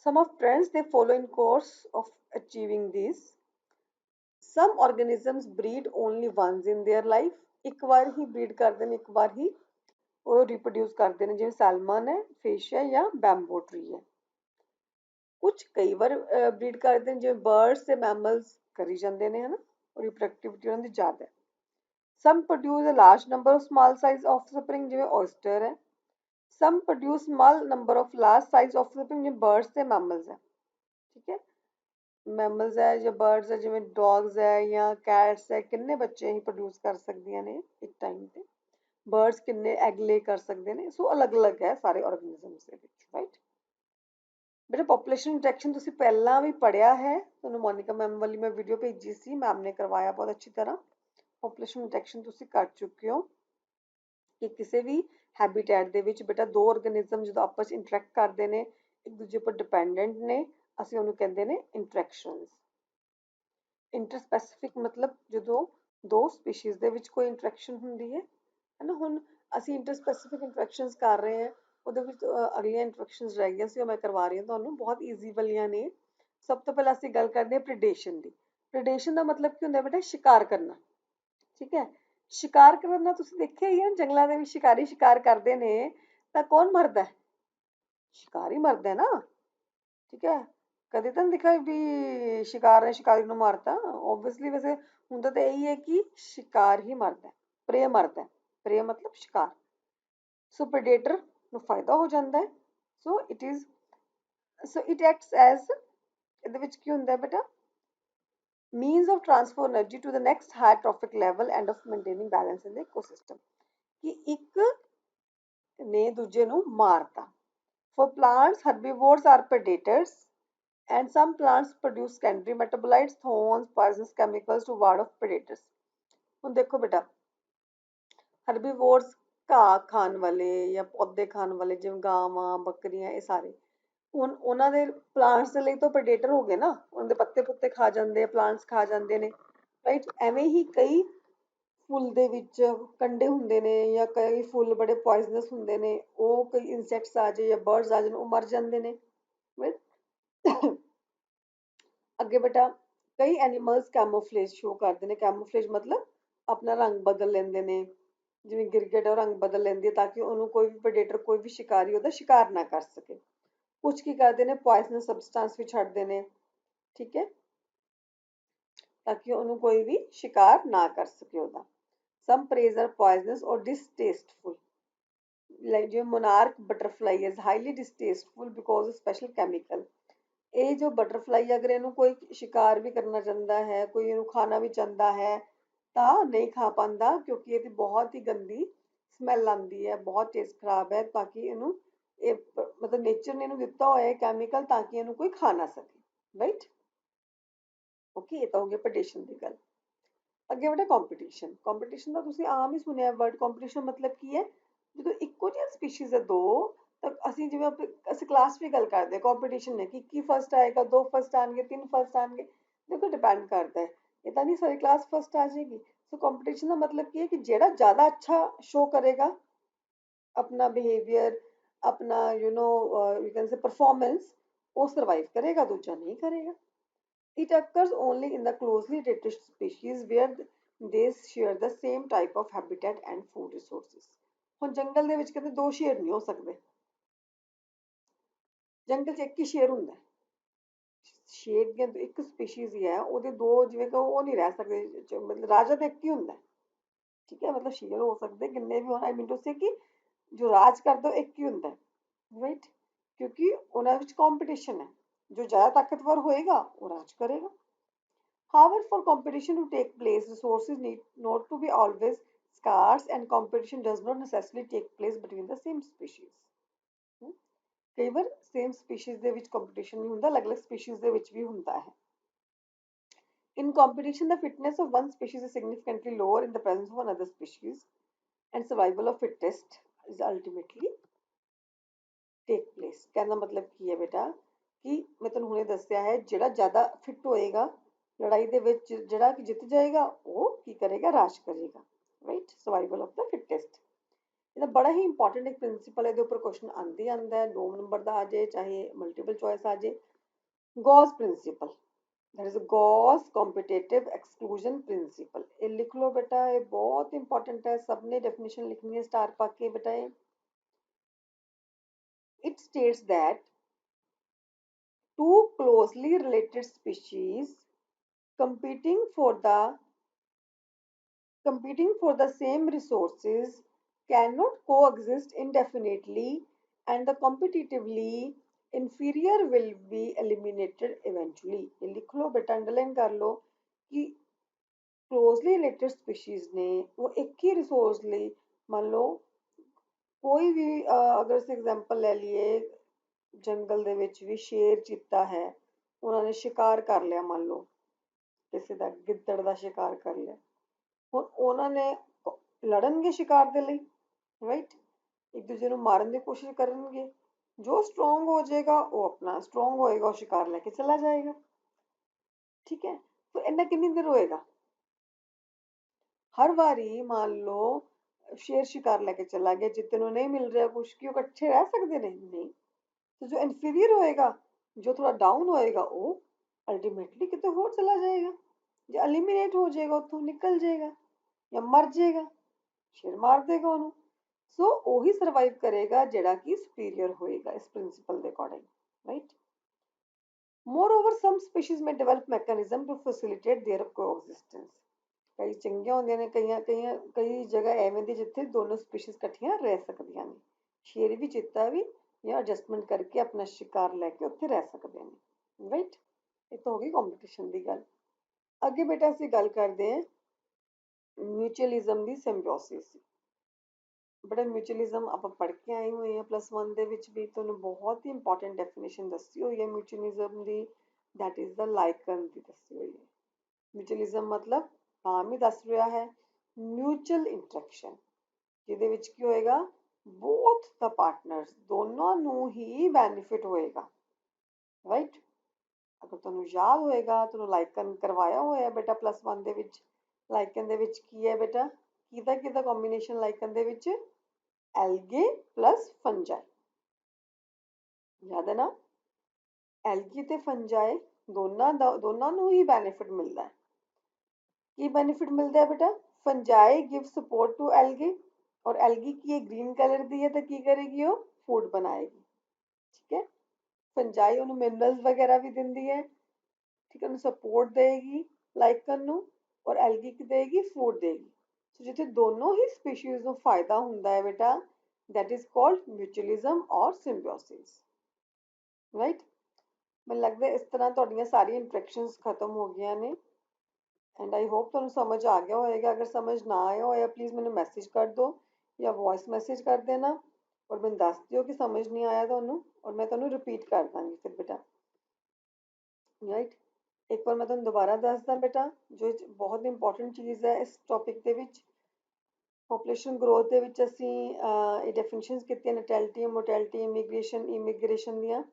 Some of trends they follow in course of achieving these. Some organisms breed only once in their life, ਇੱਕ ਵਾਰ ਹੀ breed ਕਰਦੇ ਨੇ, ਇੱਕ ਵਾਰ ਹੀ ਉਹ reproduce ਕਰਦੇ ਨੇ, ਜਿਵੇਂ ਸੈਲਮਨ ਹੈ, ਫਿਸ਼ ਹੈ ਜਾਂ ਬੈਂਬੋ ਟਰੀ ਹੈ। ਕੁਝ ਕਈ ਵਾਰ breed ਕਰਦੇ ਨੇ, ਜਿਵੇਂ ਬਰਡਸ ਤੇ ਮੈਮਲਸ ਕਰੀ ਜਾਂਦੇ ਨੇ, ਹਨਾ, reproductivity ਉਹਨਾਂ ਦੀ ਜ਼ਿਆਦਾ ਹੈ। Some produce a large number of small size offspring, ਜਿਵੇਂ oyster ਹੈ। Some produce small number of large size offspring, ਜਿਵੇਂ birds ਤੇ mammals ਹੈ। ਠੀਕ ਹੈ, ਮੈਮਲਸ ਹੈ ਜਾਂ ਬਰਡਸ ਹੈ, ਜਿਵੇਂ ਡੌਗਸ ਹੈ ਜਾਂ ਕੈਟਸ ਹੈ, ਕਿੰਨੇ ਬੱਚੇ ਹੀ ਪ੍ਰੋਡਿਊਸ ਕਰ ਸਕਦੀਆਂ ਨੇ ਇੱਕ ਟਾਈਮ ਤੇ। ਬਰਡਸ ਕਿੰਨੇ ਐਗ ਲੇ ਕਰ ਸਕਦੇ ਨੇ, ਸੋ ਅਲੱਗ ਅਲੱਗ ਹੈ ਸਾਰੇ ਆਰਗੇਨਿਜ਼ਮਸ ਦੇ ਵਿੱਚ, ਰਾਈਟ। ਬੇਟਾ ਪੋਪੂਲੇਸ਼ਨ ਇੰਟਰੈਕਸ਼ਨ ਤੁਸੀਂ ਪਹਿਲਾਂ ਵੀ ਪੜ੍ਹਿਆ ਹੈ, ਤੁਹਾਨੂੰ ਮੋਨਿਕਾ ਮੈਮ ਵਾਲੀ ਮੈਂ ਵੀਡੀਓ ਭੇਜੀ ਸੀ, ਮੈਮ ਨੇ ਕਰਵਾਇਆ ਬਹੁਤ ਅੱਛੀ ਤਰ੍ਹਾਂ। ਪੋਪੂਲੇਸ਼ਨ ਇੰਟਰੈਕਸ਼ਨ ਤੁਸੀਂ ਕਰ ਚੁੱਕੇ ਹੋ ਕਿ ਕਿਸੇ ਵੀ ਹੈਬੀਟੈਟ ਦੇ ਵਿੱਚ ਬੇਟਾ ਦੋ ਆਰਗੇਨਿਜ਼ਮ ਜਦੋਂ ਆਪਸ ਵਿੱਚ ਇੰਟਰੈਕਟ ਕਰਦੇ ਨੇ, ਇੱਕ ਦੂਜੇ ਉੱਪਰ ਡਿਪੈਂਡੈਂਟ ਨੇ, ਅਸੀਂ ਉਹਨੂੰ ਕਹਿੰਦੇ ਨੇ ਇੰਟਰੈਕਸ਼ਨਸ। ਇੰਟਰਸਪੈਸੀਫਿਕ ਮਤਲਬ ਜਦੋਂ ਦੋ ਸਪੀਸ਼ੀਜ਼ ਦੇ ਵਿੱਚ ਕੋਈ ਇੰਟਰੈਕਸ਼ਨ ਹੁੰਦੀ ਹੈ ਨਾ। ਹੁਣ ਅਸੀਂ ਇੰਟਰਸਪੈਸੀਫਿਕ ਇੰਟਰੈਕਸ਼ਨਸ ਕਰ ਰਹੇ ਹਾਂ, ਉਹਦੇ ਵਿੱਚ ਅਗਲੀਆਂ ਇੰਟਰੈਕਸ਼ਨਸ ਰਹਿ ਗਈਆਂ ਸੀ, ਉਹ ਮੈਂ ਕਰਵਾ ਰਹੀ ਹਾਂ ਤੁਹਾਨੂੰ, ਬਹੁਤ ਈਜ਼ੀ ਵਾਲੀਆਂ ਨੇ। ਸਭ ਤੋਂ ਪਹਿਲਾਂ ਅਸੀਂ ਗੱਲ ਕਰਦੇ ਹਾਂ ਪ੍ਰੀਡੇਸ਼ਨ ਦੀ। ਪ੍ਰੀਡੇਸ਼ਨ ਦਾ ਮਤਲਬ ਕੀ ਹੁੰਦਾ ਬੇਟਾ? ਸ਼ਿਕਾਰ ਕਰਨਾ। ਠੀਕ ਹੈ, ਸ਼ਿਕਾਰ ਕਰਨ ਦਾ ਤੁਸੀਂ ਦੇਖਿਆ ਹੀ ਹੈ, ਜੰਗਲਾਂ ਦੇ ਵਿੱਚ ਸ਼ਿਕਾਰੀ ਸ਼ਿਕਾਰ ਕਰਦੇ ਨੇ ਤਾਂ ਕੌਣ ਮਰਦਾ? ਸ਼ਿਕਾਰੀ ਮਰਦਾ ਨਾ। ਠੀਕ ਹੈ, ਕਦੇ ਤਾਂ ਨਹੀਂ ਦਿਖਿਆ ਵੀ ਸ਼ਿਕਾਰ ਨੇ ਸ਼ਿਕਾਰੀ ਨੂੰ ਮਾਰਤਾ, ਓਬਵੀਅਸਲੀ। ਵੈਸੇ ਹੁੰਦਾ ਤਾਂ ਇਹੀ ਹੈ ਕਿ ਸ਼ਿਕਾਰ ਹੀ ਮਰਦਾ, ਪ੍ਰੇ ਮਰਦਾ, ਪ੍ਰੇ ਮਤਲਬ ਸ਼ਿਕਾਰ। ਸੋ ਪ੍ਰੈਡੇਟਰ ਨੂੰ ਫਾਇਦਾ ਹੋ ਜਾਂਦਾ ਹੈ। ਸੋ ਇਟ ਐਕਟਸ ਐਜ਼, ਇਹਦੇ ਵਿੱਚ ਕੀ ਹੁੰਦਾ ਬੇਟਾ? means of transfer energy to the next higher trophic level and of maintaining balance in the ecosystem, ਕਿ ਇੱਕ ਨੇ ਦੂਜੇ ਨੂੰ ਮਾਰਤਾ। For plants, herbivores are predators and some plants produce secondary metabolites, thorns, poisonous chemicals to ward off predators. ਹੁਣ ਦੇਖੋ ਬੇਟਾ, herbivores ਘਾਹ ਖਾਣ ਵਾਲੇ ਜਾਂ ਪੌਦੇ ਖਾਣ ਵਾਲੇ, ਜਿਵੇਂ ਗਾਵਾਂ, ਬੱਕਰੀਆਂ, ਇਹ ਸਾਰੇ ਹੁਣ ਉਹਨਾਂ ਦੇ ਪਲਾਂਟਸ ਦੇ ਲਈ ਤਾਂ ਪ੍ਰੈਡੇਟਰ ਹੋ ਗਏ ਨਾ, ਉਹਨਾਂ ਦੇ ਪੱਤੇ ਪੁੱਤੇ ਖਾ ਜਾਂਦੇ ਆ, ਪਲਾਂਟਸ ਖਾ ਜਾਂਦੇ ਨੇ, ਰਾਈਟ। ਐਵੇਂ ਹੀ ਕਈ ਫੁੱਲ ਦੇ ਵਿੱਚ ਕੰਡੇ ਹੁੰਦੇ ਨੇ ਜਾਂ ਕਈ ਫੁੱਲ ਬੜੇ ਪੋਇਜ਼ਨਸ ਹੁੰਦੇ ਨੇ, ਉਹ ਕਈ ਇਨਸੈਕਟਸ ਆ ਜਾਏ ਜਾਂ ਬਰਡਸ ਆ ਜਾਣ, ਉਹ ਮਰ ਜਾਂਦੇ ਨੇ। ਅੱਗੇ ਬੇਟਾ ਕਈ ਐਨੀਮਲਸ ਕੈਮੋਫਲੇਜ ਸ਼ੋ ਕਰਦੇ ਨੇ। ਕੈਮੋਫਲੇਜ ਮਤਲਬ ਆਪਣਾ ਰੰਗ ਬਦਲ ਲੈਂਦੇ ਨੇ, ਜਿਵੇਂ ਗਿਰਗਿਟ ਉਹ ਰੰਗ ਬਦਲ ਲੈਂਦੀ ਹੈ ਤਾਂ ਕਿ ਉਹਨੂੰ ਕੋਈ ਵੀ ਪ੍ਰਡੇਟਰ, ਕੋਈ ਵੀ ਸ਼ਿਕਾਰੀ ਉਹਦਾ ਸ਼ਿਕਾਰ ਨਾ ਕਰ ਸਕੇ। ਕੁਝ ਕੀ ਕਰਦੇ ਨੇ, ਪੋਇਜ਼ਨਸ ਸਬਸਟੈਂਸ ਵੀ ਛੱਡਦੇ ਨੇ, ਠੀਕ ਹੈ, ਤਾਂ ਕਿ ਉਹਨੂੰ ਕੋਈ ਵੀ ਸ਼ਿਕਾਰ ਨਾ ਕਰ ਸਕੇ ਉਹਦਾ। ਸਮ praise are poisonous or distasteful, like ਜੋ monarch butterfly is highly distasteful because of special chemical. ਇਹ ਜੋ ਬਟਰਫਲਾਈ ਅਗਰ ਇਹਨੂੰ ਕੋਈ ਸ਼ਿਕਾਰ ਵੀ ਕਰਨਾ ਚਾਹੁੰਦਾ ਹੈ, ਕੋਈ ਇਹਨੂੰ ਖਾਣਾ ਵੀ ਚਾਹੁੰਦਾ ਹੈ ਤਾਂ ਨਹੀਂ ਖਾ ਪਾਉਂਦਾ, ਕਿਉਂਕਿ ਇਹਦੀ ਬਹੁਤ ਹੀ ਗੰਦੀ ਸਮੈਲ ਆਉਂਦੀ ਹੈ, ਬਹੁਤ ਟੇਸਟ ਖਰਾਬ ਹੈ, ਤਾਂ ਕਿ ਇਹਨੂੰ ਇਹ ਮਤਲਬ ਨੇਚਰ ਨੇ ਇਹਨੂੰ ਦਿੱਤਾ ਹੋਇਆ ਹੈ ਕੈਮੀਕਲ ਤਾਂ ਕਿ ਇਹਨੂੰ ਕੋਈ ਖਾ ਨਾ ਸਕੇ, ਰਾਈਟ। ਓਕੇ, ਇਹ ਤਾਂ ਹੋ ਗਿਆ ਪ੍ਰਡੇਸ਼ਨ ਦੀ ਗੱਲ। ਅੱਗੇ ਬੇਟਾ ਕੰਪੀਟੀਸ਼ਨ। ਕੰਪੀਟੀਸ਼ਨ ਦਾ ਤੁਸੀਂ ਆਮ ਹੀ ਸੁਣਿਆ ਵਰਡ। ਕੰਪੀਟੀਸ਼ਨ ਮਤਲਬ ਕੀ ਹੈ, ਜਦੋਂ ਇੱਕੋ ਜਿਹੀਆਂ ਸਪੀਸ਼ੀਜ਼ ਹੈ ਦੋ, ਤਾਂ ਅਸੀਂ ਜਿਵੇਂ ਅਸੀਂ ਕਲਾਸ ਵੀ ਗੱਲ ਕਰਦੇ ਹਾਂ, ਕੰਪੀਟੀਸ਼ਨ ਨੇ ਕਿ ਕੀ ਫਸਟ ਆਏਗਾ, 2 ਫਸਟ ਆਣਗੇ, 3 ਫਸਟ ਆਣਗੇ, ਦੇਖੋ ਡਿਪੈਂਡ ਕਰਦਾ ਹੈ, ਇਹ ਤਾਂ ਨਹੀਂ ਸਾਰੀ ਕਲਾਸ ਫਸਟ ਆ ਜਾਏਗੀ। ਸੋ ਕੰਪੀਟੀਸ਼ਨ ਦਾ ਮਤਲਬ ਕੀ ਹੈ ਕਿ ਜਿਹੜਾ ਜ਼ਿਆਦਾ ਅੱਛਾ ਸ਼ੋ ਕਰੇਗਾ अपना बिहेवियर, अपना यू कैन से परफॉर्मेंस, वो सर्वाइव करेगा, दूजा नहीं करेगा। It occurs only in the closely related species where they share the same type of habitat and food resources। ਹੁਣ ਜੰਗਲ ਦੇ ਵਿੱਚ ਕਹਿੰਦੇ ਦੋ ਸ਼ੇਰ ਨਹੀਂ ਹੋ ਸਕਦੇ, ਜੰਗਲ 'ਚ ਇੱਕ ਹੀ ਸ਼ੇਰ ਹੁੰਦਾ। ਸ਼ੇਰ ਦੀਆਂ ਇੱਕ ਸਪੀਸ਼ੀਜ਼ ਹੀ ਹੈ, ਉਹਦੇ ਦੋ ਜਿਵੇਂ ਕਿ ਉਹ ਨਹੀਂ ਰਹਿ ਸਕਦੇ, ਮਤਲਬ ਰਾਜਾ ਤਾਂ ਇੱਕ ਹੀ ਹੁੰਦਾ, ਠੀਕ ਹੈ, ਮਤਲਬ ਸ਼ੇਰ ਹੋ ਸਕਦੇ ਕਿੰਨੇ ਵੀ ਹੋਣ, ਆਈ ਮੀਨ ਟੂ ਸੇ ਕਿ ਜੋ ਰਾਜ ਕਰਦਾ ਉਹ ਇੱਕ ਹੀ ਹੁੰਦਾ, ਰਾਈਟ, ਕਿਉਂਕਿ ਉਹਨਾਂ ਵਿੱਚ ਕੰਪੀਟੀਸ਼ਨ ਹੈ, ਜੋ ਜ਼ਿਆਦਾ ਤਾਕਤਵਰ ਹੋਏਗਾ ਉਹ ਰਾਜ ਕਰੇਗਾ। However, for competition to take place, resources need not to be always scarce, and competition does not necessarily take place between the same species। ਕਈ ਵਾਰ same species ਦੇ ਵਿੱਚ competition ਨਹੀਂ ਹੁੰਦਾ, ਅਲੱਗ-ਅਲੱਗ species ਦੇ ਵਿੱਚ ਵੀ ਹੁੰਦਾ ਹੈ। In competition, the fitness of one species is significantly lower in the presence of another species, and survival of fittest is ultimately take place। कहना मतलब ਕੀ ਹੈ ਬੇਟਾ ਕਿ ਮੈਂ ਤੁਹਾਨੂੰ ਹੁਣੇ ਦੱਸਿਆ ਹੈ, ਜਿਹੜਾ ਜ਼ਿਆਦਾ ਫਿੱਟ ਹੋਏਗਾ ਲੜਾਈ ਦੇ ਵਿੱਚ, ਜਿਹੜਾ ਕਿ ਜਿੱਤ ਜਾਏਗਾ ਉਹ ਕੀ ਕਰੇਗਾ, ਰਾਜ ਕਰੇਗਾ, ਰਾਈਟ। ਸਰਵਾਈਵਲ ਆਫ ਦਾ ਫਿਟੈਸਟ, ਇਹਦਾ ਬੜਾ ਹੀ ਇੰਪੋਰਟੈਂਟ ਇੱਕ ਪ੍ਰਿੰਸੀਪਲ, ਇਹਦੇ ਉੱਪਰ ਕੁਐਸਚਨ ਆਉਂਦੇ ਆਉਂਦਾ ਹੈ, 2 ਨੰਬਰ ਦਾ ਆ ਜਾਏ ਚਾਹੇ ਮਲਟੀਪਲ ਚੋਇਸ ਆ ਜਾਏ। Ghaus principal, that is Gauss competitive exclusion principle. ये लिख लो बेटा, ये बहुत इंपॉर्टेंट है, सबने डेफिनेशन लिखनी है स्टार पा के बेटा। It states that two closely related species competing for the same resources cannot coexist indefinitely, and the competitively inferior will be eliminated eventually। ये लिख लो बेटा, अंडरलाइन कर लो कि क्लोजली रिलेटेड स्पीशीज ने वो एक ही रिसोर्स ਲਈ, मान लो कोई भी अगर ਅਸੀਂ एग्जांपल ले लिए, जंगल ਦੇ ਵਿੱਚ ਵੀ ਸ਼ੇਰ ਚੀਤਾ ਹੈ, ਉਹਨਾਂ ਨੇ ਸ਼ਿਕਾਰ ਕਰ ਲਿਆ, ਮੰਨ ਲਓ ਕਿਸੇ ਦਾ ਗਿੱਦੜ ਦਾ ਸ਼ਿਕਾਰ ਕਰ ਲਿਆ, ਹੁਣ ਉਹਨਾਂ ਨੇ ਲੜਨਗੇ ਸ਼ਿਕਾਰ ਦੇ ਲਈ, ਰਾਈਟ, ਇੱਕ ਦੂਜੇ ਨੂੰ ਮਾਰਨ ਦੀ ਕੋਸ਼ਿਸ਼ ਕਰਨਗੇ, ਜੋ ਸਟਰੋਂਗ ਹੋ ਜਾਏਗਾ ਉਹ ਆਪਣਾ ਸਟਰੋਂਗ ਹੋਏਗਾ, ਉਹ ਸ਼ਿਕਾਰ ਲੈ ਕੇ ਚਲਾ ਜਾਏਗਾ, ਠੀਕ ਹੈ। तो ਇੰਨਾ ਕਿੰਨੀ ਦੇਰ ਹੋਏਗਾ, हर बारी मान लो शेर शिकार लेके चला गया, जितने ਨੂੰ नहीं मिल रहा कुछ, क्यों इकट्ठे रह सकते नहीं। तो जो इन्फीरियर होएगा, जो थोड़ा डाउन होएगा, वो अल्टीमेटली कितने होर चला जाएगा, जो एलिमिनेट हो जाएगा, उतों निकल जाएगा या मर जाएगा, शेर मार देगा ਉਹਨੂੰ। सो ਉਹੀ ਸਰਵਾਈਵ ਕਰੇਗਾ ਜਿਹੜਾ ਕਿ ਸੁਪੀਰੀਅਰ ਹੋਏਗਾ ਇਸ ਪ੍ਰਿੰਸੀਪਲ ਦੇ according, right. Moreover, some species may develop mechanism to facilitate their coexistence। ਕਈ ਚੰਗੀਆਂ ਹੁੰਦੀਆਂ ਨੇ, ਕਈ ਜਗ੍ਹਾ ਐਵੇਂ ਦੀ ਜਿੱਥੇ ਦੋਨੋਂ ਸਪੀਸ਼ੀਜ਼ ਇਕੱਠੀਆਂ ਰਹਿ ਸਕਦੀਆਂ ਨੇ, ਸ਼ੇਰ ਵੀ ਚੀਤਾ ਵੀ ਜਾਂ ਐਡਜਸਟਮੈਂਟ ਕਰਕੇ ਆਪਣਾ ਸ਼ਿਕਾਰ ਲੈ ਕੇ ਉੱਥੇ ਰਹਿ ਸਕਦੇ ਨੇ, ਰਾਈਟ। ਇਹ ਤਾਂ ਹੋ ਗਈ ਕੰਪੀਟੀਸ਼ਨ ਦੀ ਗੱਲ। ਅੱਗੇ ਬੇਟਾ ਅਸੀਂ ਗੱਲ ਕਰਦੇ ਹਾਂ ਮਿਊਚੁਅਲਿਜ਼ਮ ਦੀ ਸਿੰਬਿਓਸਿਸ। ਬੜਾ ਮਿਊਚੁਅਲਿਜ਼ਮ ਆਪਾਂ ਪੜ੍ਹ ਕੇ ਆਏ ਹੋਏ ਹਾਂ +1 ਦੇ ਵਿੱਚ ਵੀ, ਤੁਹਾਨੂੰ ਬਹੁਤ ਹੀ ਇੰਪੋਰਟੈਂਟ ਡੈਫੀਨੇਸ਼ਨ ਦੱਸੀ ਹੋਈ ਹੈ ਮਿਊਚੁਅਲਿਜ਼ਮ ਦੀ, ਦੈਟ ਇਜ਼ ਦ ਲਾਈਕਨ ਦੀ ਦੱਸੀ ਹੋਈ ਹੈ। ਮਿਊਚੁਅਲਿਜ਼ਮ ਮਤਲਬ ਨਾਮ ਹੀ ਦੱਸ ਰਿਹਾ ਹੈ, ਮਿਊਚੁਅਲ ਇੰਟਰੈਕਸ਼ਨ, ਜਿਹਦੇ ਵਿੱਚ ਕੀ ਹੋਏਗਾ, ਬੋਥ ਦਾ ਪਾਰਟਨਰਸ, ਦੋਨੋਂ ਨੂੰ ਹੀ ਬੈਨੀਫਿਟ ਹੋਏਗਾ, ਰਾਈਟ। ਅਗਰ ਤੁਹਾਨੂੰ ਯਾਦ ਹੋਏਗਾ, ਤੁਹਾਨੂੰ ਲਾਈਕਨ ਕਰਵਾਇਆ ਹੋਇਆ ਬੇਟਾ +1 ਦੇ ਵਿੱਚ। ਲਾਈਕਨ ਦੇ ਵਿੱਚ ਕੀ ਹੈ ਬੇਟਾ, ਕਿਹਦਾ ਕੰਬੀਨੇਸ਼ਨ ਲਾਈਕਨ ਦੇ ਵਿੱਚ, ਐਲਗੇ ਪਲਸ ਫੰਜਾਈ, ਯਾਦ ਹੈ ਨਾ, ਐਲਗੀ ਤੇ ਫੰਜਾਈ ਦੋਨਾਂ ਨੂੰ ਹੀ ਬੈਨੀਫਿਟ ਮਿਲਦਾ ਹੈ। ਕੀ ਬੈਨੀਫਿਟ ਮਿਲਦਾ ਹੈ ਬੇਟਾ, ਫੰਜਾਈ ਗਿਵ ਸਪੋਰਟ ਟੂ ਐਲਗੇ, और एलगी की ग्रीन कलर दी है तो की करेगी वो फूड बनाएगी। ठीक है, फंजाई उन्हें मिनरल्स वगैरह भी दिंदी है। ठीक है, उन्हें सपोर्ट देगी लाइक करनू, और एलगी की देगी फूड देगी। सो जिथे दोनों ही स्पीशीज ਨੂੰ फायदा ਹੁੰਦਾ है बेटा, दैट इज कॉल्ड म्यूचुअलिज्म और सिम्बियोसिस। राइट, ਮੈਨੂੰ ਲੱਗਦਾ ਇਸ ਤਰ੍ਹਾਂ ਤੁਹਾਡੀਆਂ ਸਾਰੀਆਂ ਇੰਟਰੈਕਸ਼ਨਸ ਖਤਮ ਹੋ ਗਈਆਂ ਨੇ। एंड आई होप ਤੁਹਾਨੂੰ समझ आ गया होएगा। अगर समझ ना आया होया प्लीज़ मैंने मैसेज कर दो या वॉइस मैसेज कर देना, और मैं दस दियो कि समझ नहीं आया ਤੁਹਾਨੂੰ, और मैं ਤੁਹਾਨੂੰ रिपीट कर ਦਾਂਗੀ फिर बेटा। राइट, एक बार मैं ਤੁਹਾਨੂੰ ਦੁਬਾਰਾ ਦੱਸਦਾ बेटा, जो बहुत इंपॉर्टेंट चीज़ है इस टॉपिक ਦੇ ਵਿੱਚ। ਪੋਪੂਲੇਸ਼ਨ ਗਰੋਥ ਦੇ ਵਿੱਚ ਅਸੀਂ ਇਹ ਡੈਫੀਨੇਸ਼ਨਸ ਕੀਤੀਆਂ, ਨੈਟੈਲਿਟੀ, ਮੋਰਟੈਲਿਟੀ, ਇਮੀਗ੍ਰੇਸ਼ਨ ਦੀਆਂ।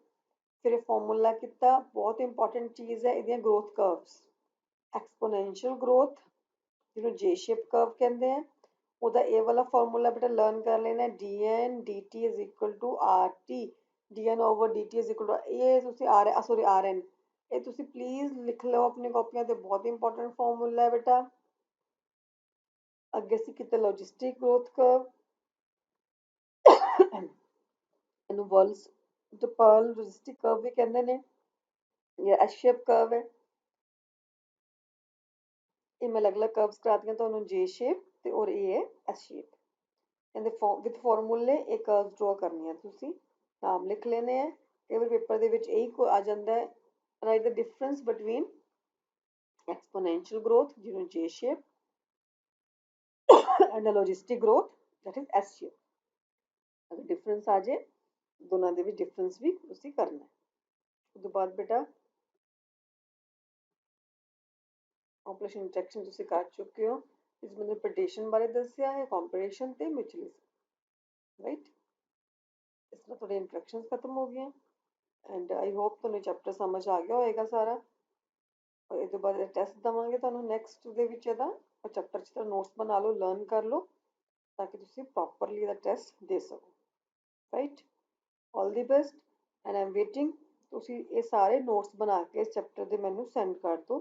ਫਿਰ ਇਹ ਫਾਰਮੂਲਾ ਕੀਤਾ, ਬਹੁਤ ਇੰਪੋਰਟੈਂਟ ਚੀਜ਼ ਹੈ ਇਹਦੀਆਂ ਗਰੋਥ ਕਰਵਸ। ਐਕਸਪੋਨੈਂਸ਼ੀਅਲ ਗਰੋਥ ਜਿਹਨੂੰ ਜੇ ਸ਼ੇਪ ਕਰਵ ਕਹਿੰਦੇ ਆ, ਉਹਦਾ ਇਹ ਵਾਲਾ ਫਾਰਮੂਲਾ ਬੇਟਾ ਲਰਨ ਕਰ ਲੈਣਾ, dn dt is equal to rt, dn over dt is equal to, ਇਹ ਤੁਸੀਂ rn, ਇਹ ਤੁਸੀਂ ਪਲੀਜ਼ ਲਿਖ ਲਓ ਆਪਣੀ ਕਾਪੀਆਂ ਤੇ, ਬਹੁਤ ਇੰਪੋਰਟੈਂਟ ਫਾਰਮੂਲਾ ਹੈ ਬੇਟਾ। ਅੱਗੇ ਅਸੀਂ ਕੀਤਾ ਲੌਜਿਸਟਿਕ ਗਰੋਥ ਕਰਵ, ਇਹਨੂੰ ਵਰਲਸ ਡਪਰਲ ਲੌਜਿਸਟਿਕ ਕਰਵ ਵੀ ਕਹਿੰਦੇ ਨੇ। ਇਹ ਐਸ ਸ਼ੇਪ ਕਰਵ ਹੈ, ਇਹ ਮੈਂ ਅਲੱਗ-ਅਲੱਗ ਕਰਵਸ ਕਰਾਤੀਆਂ ਤੁਹਾਨੂੰ, ਜੇ ਸ਼ੇਪ ਤੇ ਔਰ ਇਹ ਹੈ ਐਸ ਸ਼ੇਪ। ਇਹਦੇ ਵਿਦ ਫਾਰਮੂਲੇ ਇਹ ਕਰਵ ਡਰਾ ਕਰਨੀਆਂ, ਤੁਸੀਂ ਨਾਮ ਲਿਖ ਲੈਣੇ ਆ। ਕਈ ਵਾਰ ਪੇਪਰ ਦੇ ਵਿੱਚ ਇਹੀ ਆ ਜਾਂਦਾ ਹੈ, right the difference between exponential growth ਜਿਹਨੂੰ J shape and the logistic growth that is S shape। अगर डिफरेंस आ जाए दोनों ਦੇ ਵਿੱਚ डिफरेंस भी ਤੁਸੀਂ करना है। ਉਸ ਤੋਂ ਬਾਅਦ बेटा ਪੋਪੂਲੇਸ਼ਨ ਇੰਟਰੈਕਸ਼ਨ ਤੁਸੀਂ ਕਰ ਚੁੱਕੇ ਹੋ। ਇਸ ਮੈਨੂੰ ਪ੍ਰੈਡੇਸ਼ਨ ਬਾਰੇ ਦੱਸਿਆ ਹੈ, ਕੰਪੀਟੀਸ਼ਨ ਤੇ ਮਿਊਚੁਅਲਿਜ਼ਮ। ਰਾਈਟ, ਇਸ ਤਰ੍ਹਾਂ ਤੁਹਾਡੇ ਇੰਟਰੈਕਸ਼ਨਸ ਖਤਮ ਹੋ ਗਈਆਂ। ਐਂਡ ਆਈ ਹੋਪ ਤੁਹਾਨੂੰ ਚੈਪਟਰ ਸਮਝ ਆ ਗਿਆ ਹੋਏਗਾ ਸਾਰਾ। और ये बाद टैसट देवांगे तुहानू नैक्सट दे विच इहदा, और चैप्टर च नोट्स बना लो, लर्न कर लो, ताकि तुसीं प्रॉपरली इहदा टैसट दे सको। Right, all the best and I am waiting. तुसीं ये सारे नोट्स बना के इस चैप्टर दे मैनू सेंड कर दो।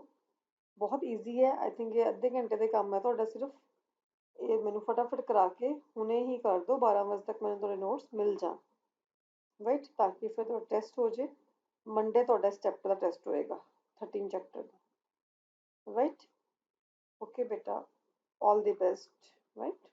बहुत ईजी है, आई थिंक ये अद्धे घंटे का काम है तुहाडा सिर्फ। ये मैनू फटाफट करा के हुणे ही कर दो, 12 बजे तक मैनू तुहाडे नोट्स मिल जान। राइट, ताकि फिर तुहाडा टैसट हो जाए मंडे, तुहाडा इस चैप्टर का टैसट होएगा 13 चैप्टर का। Right, okay beta, all the best, right?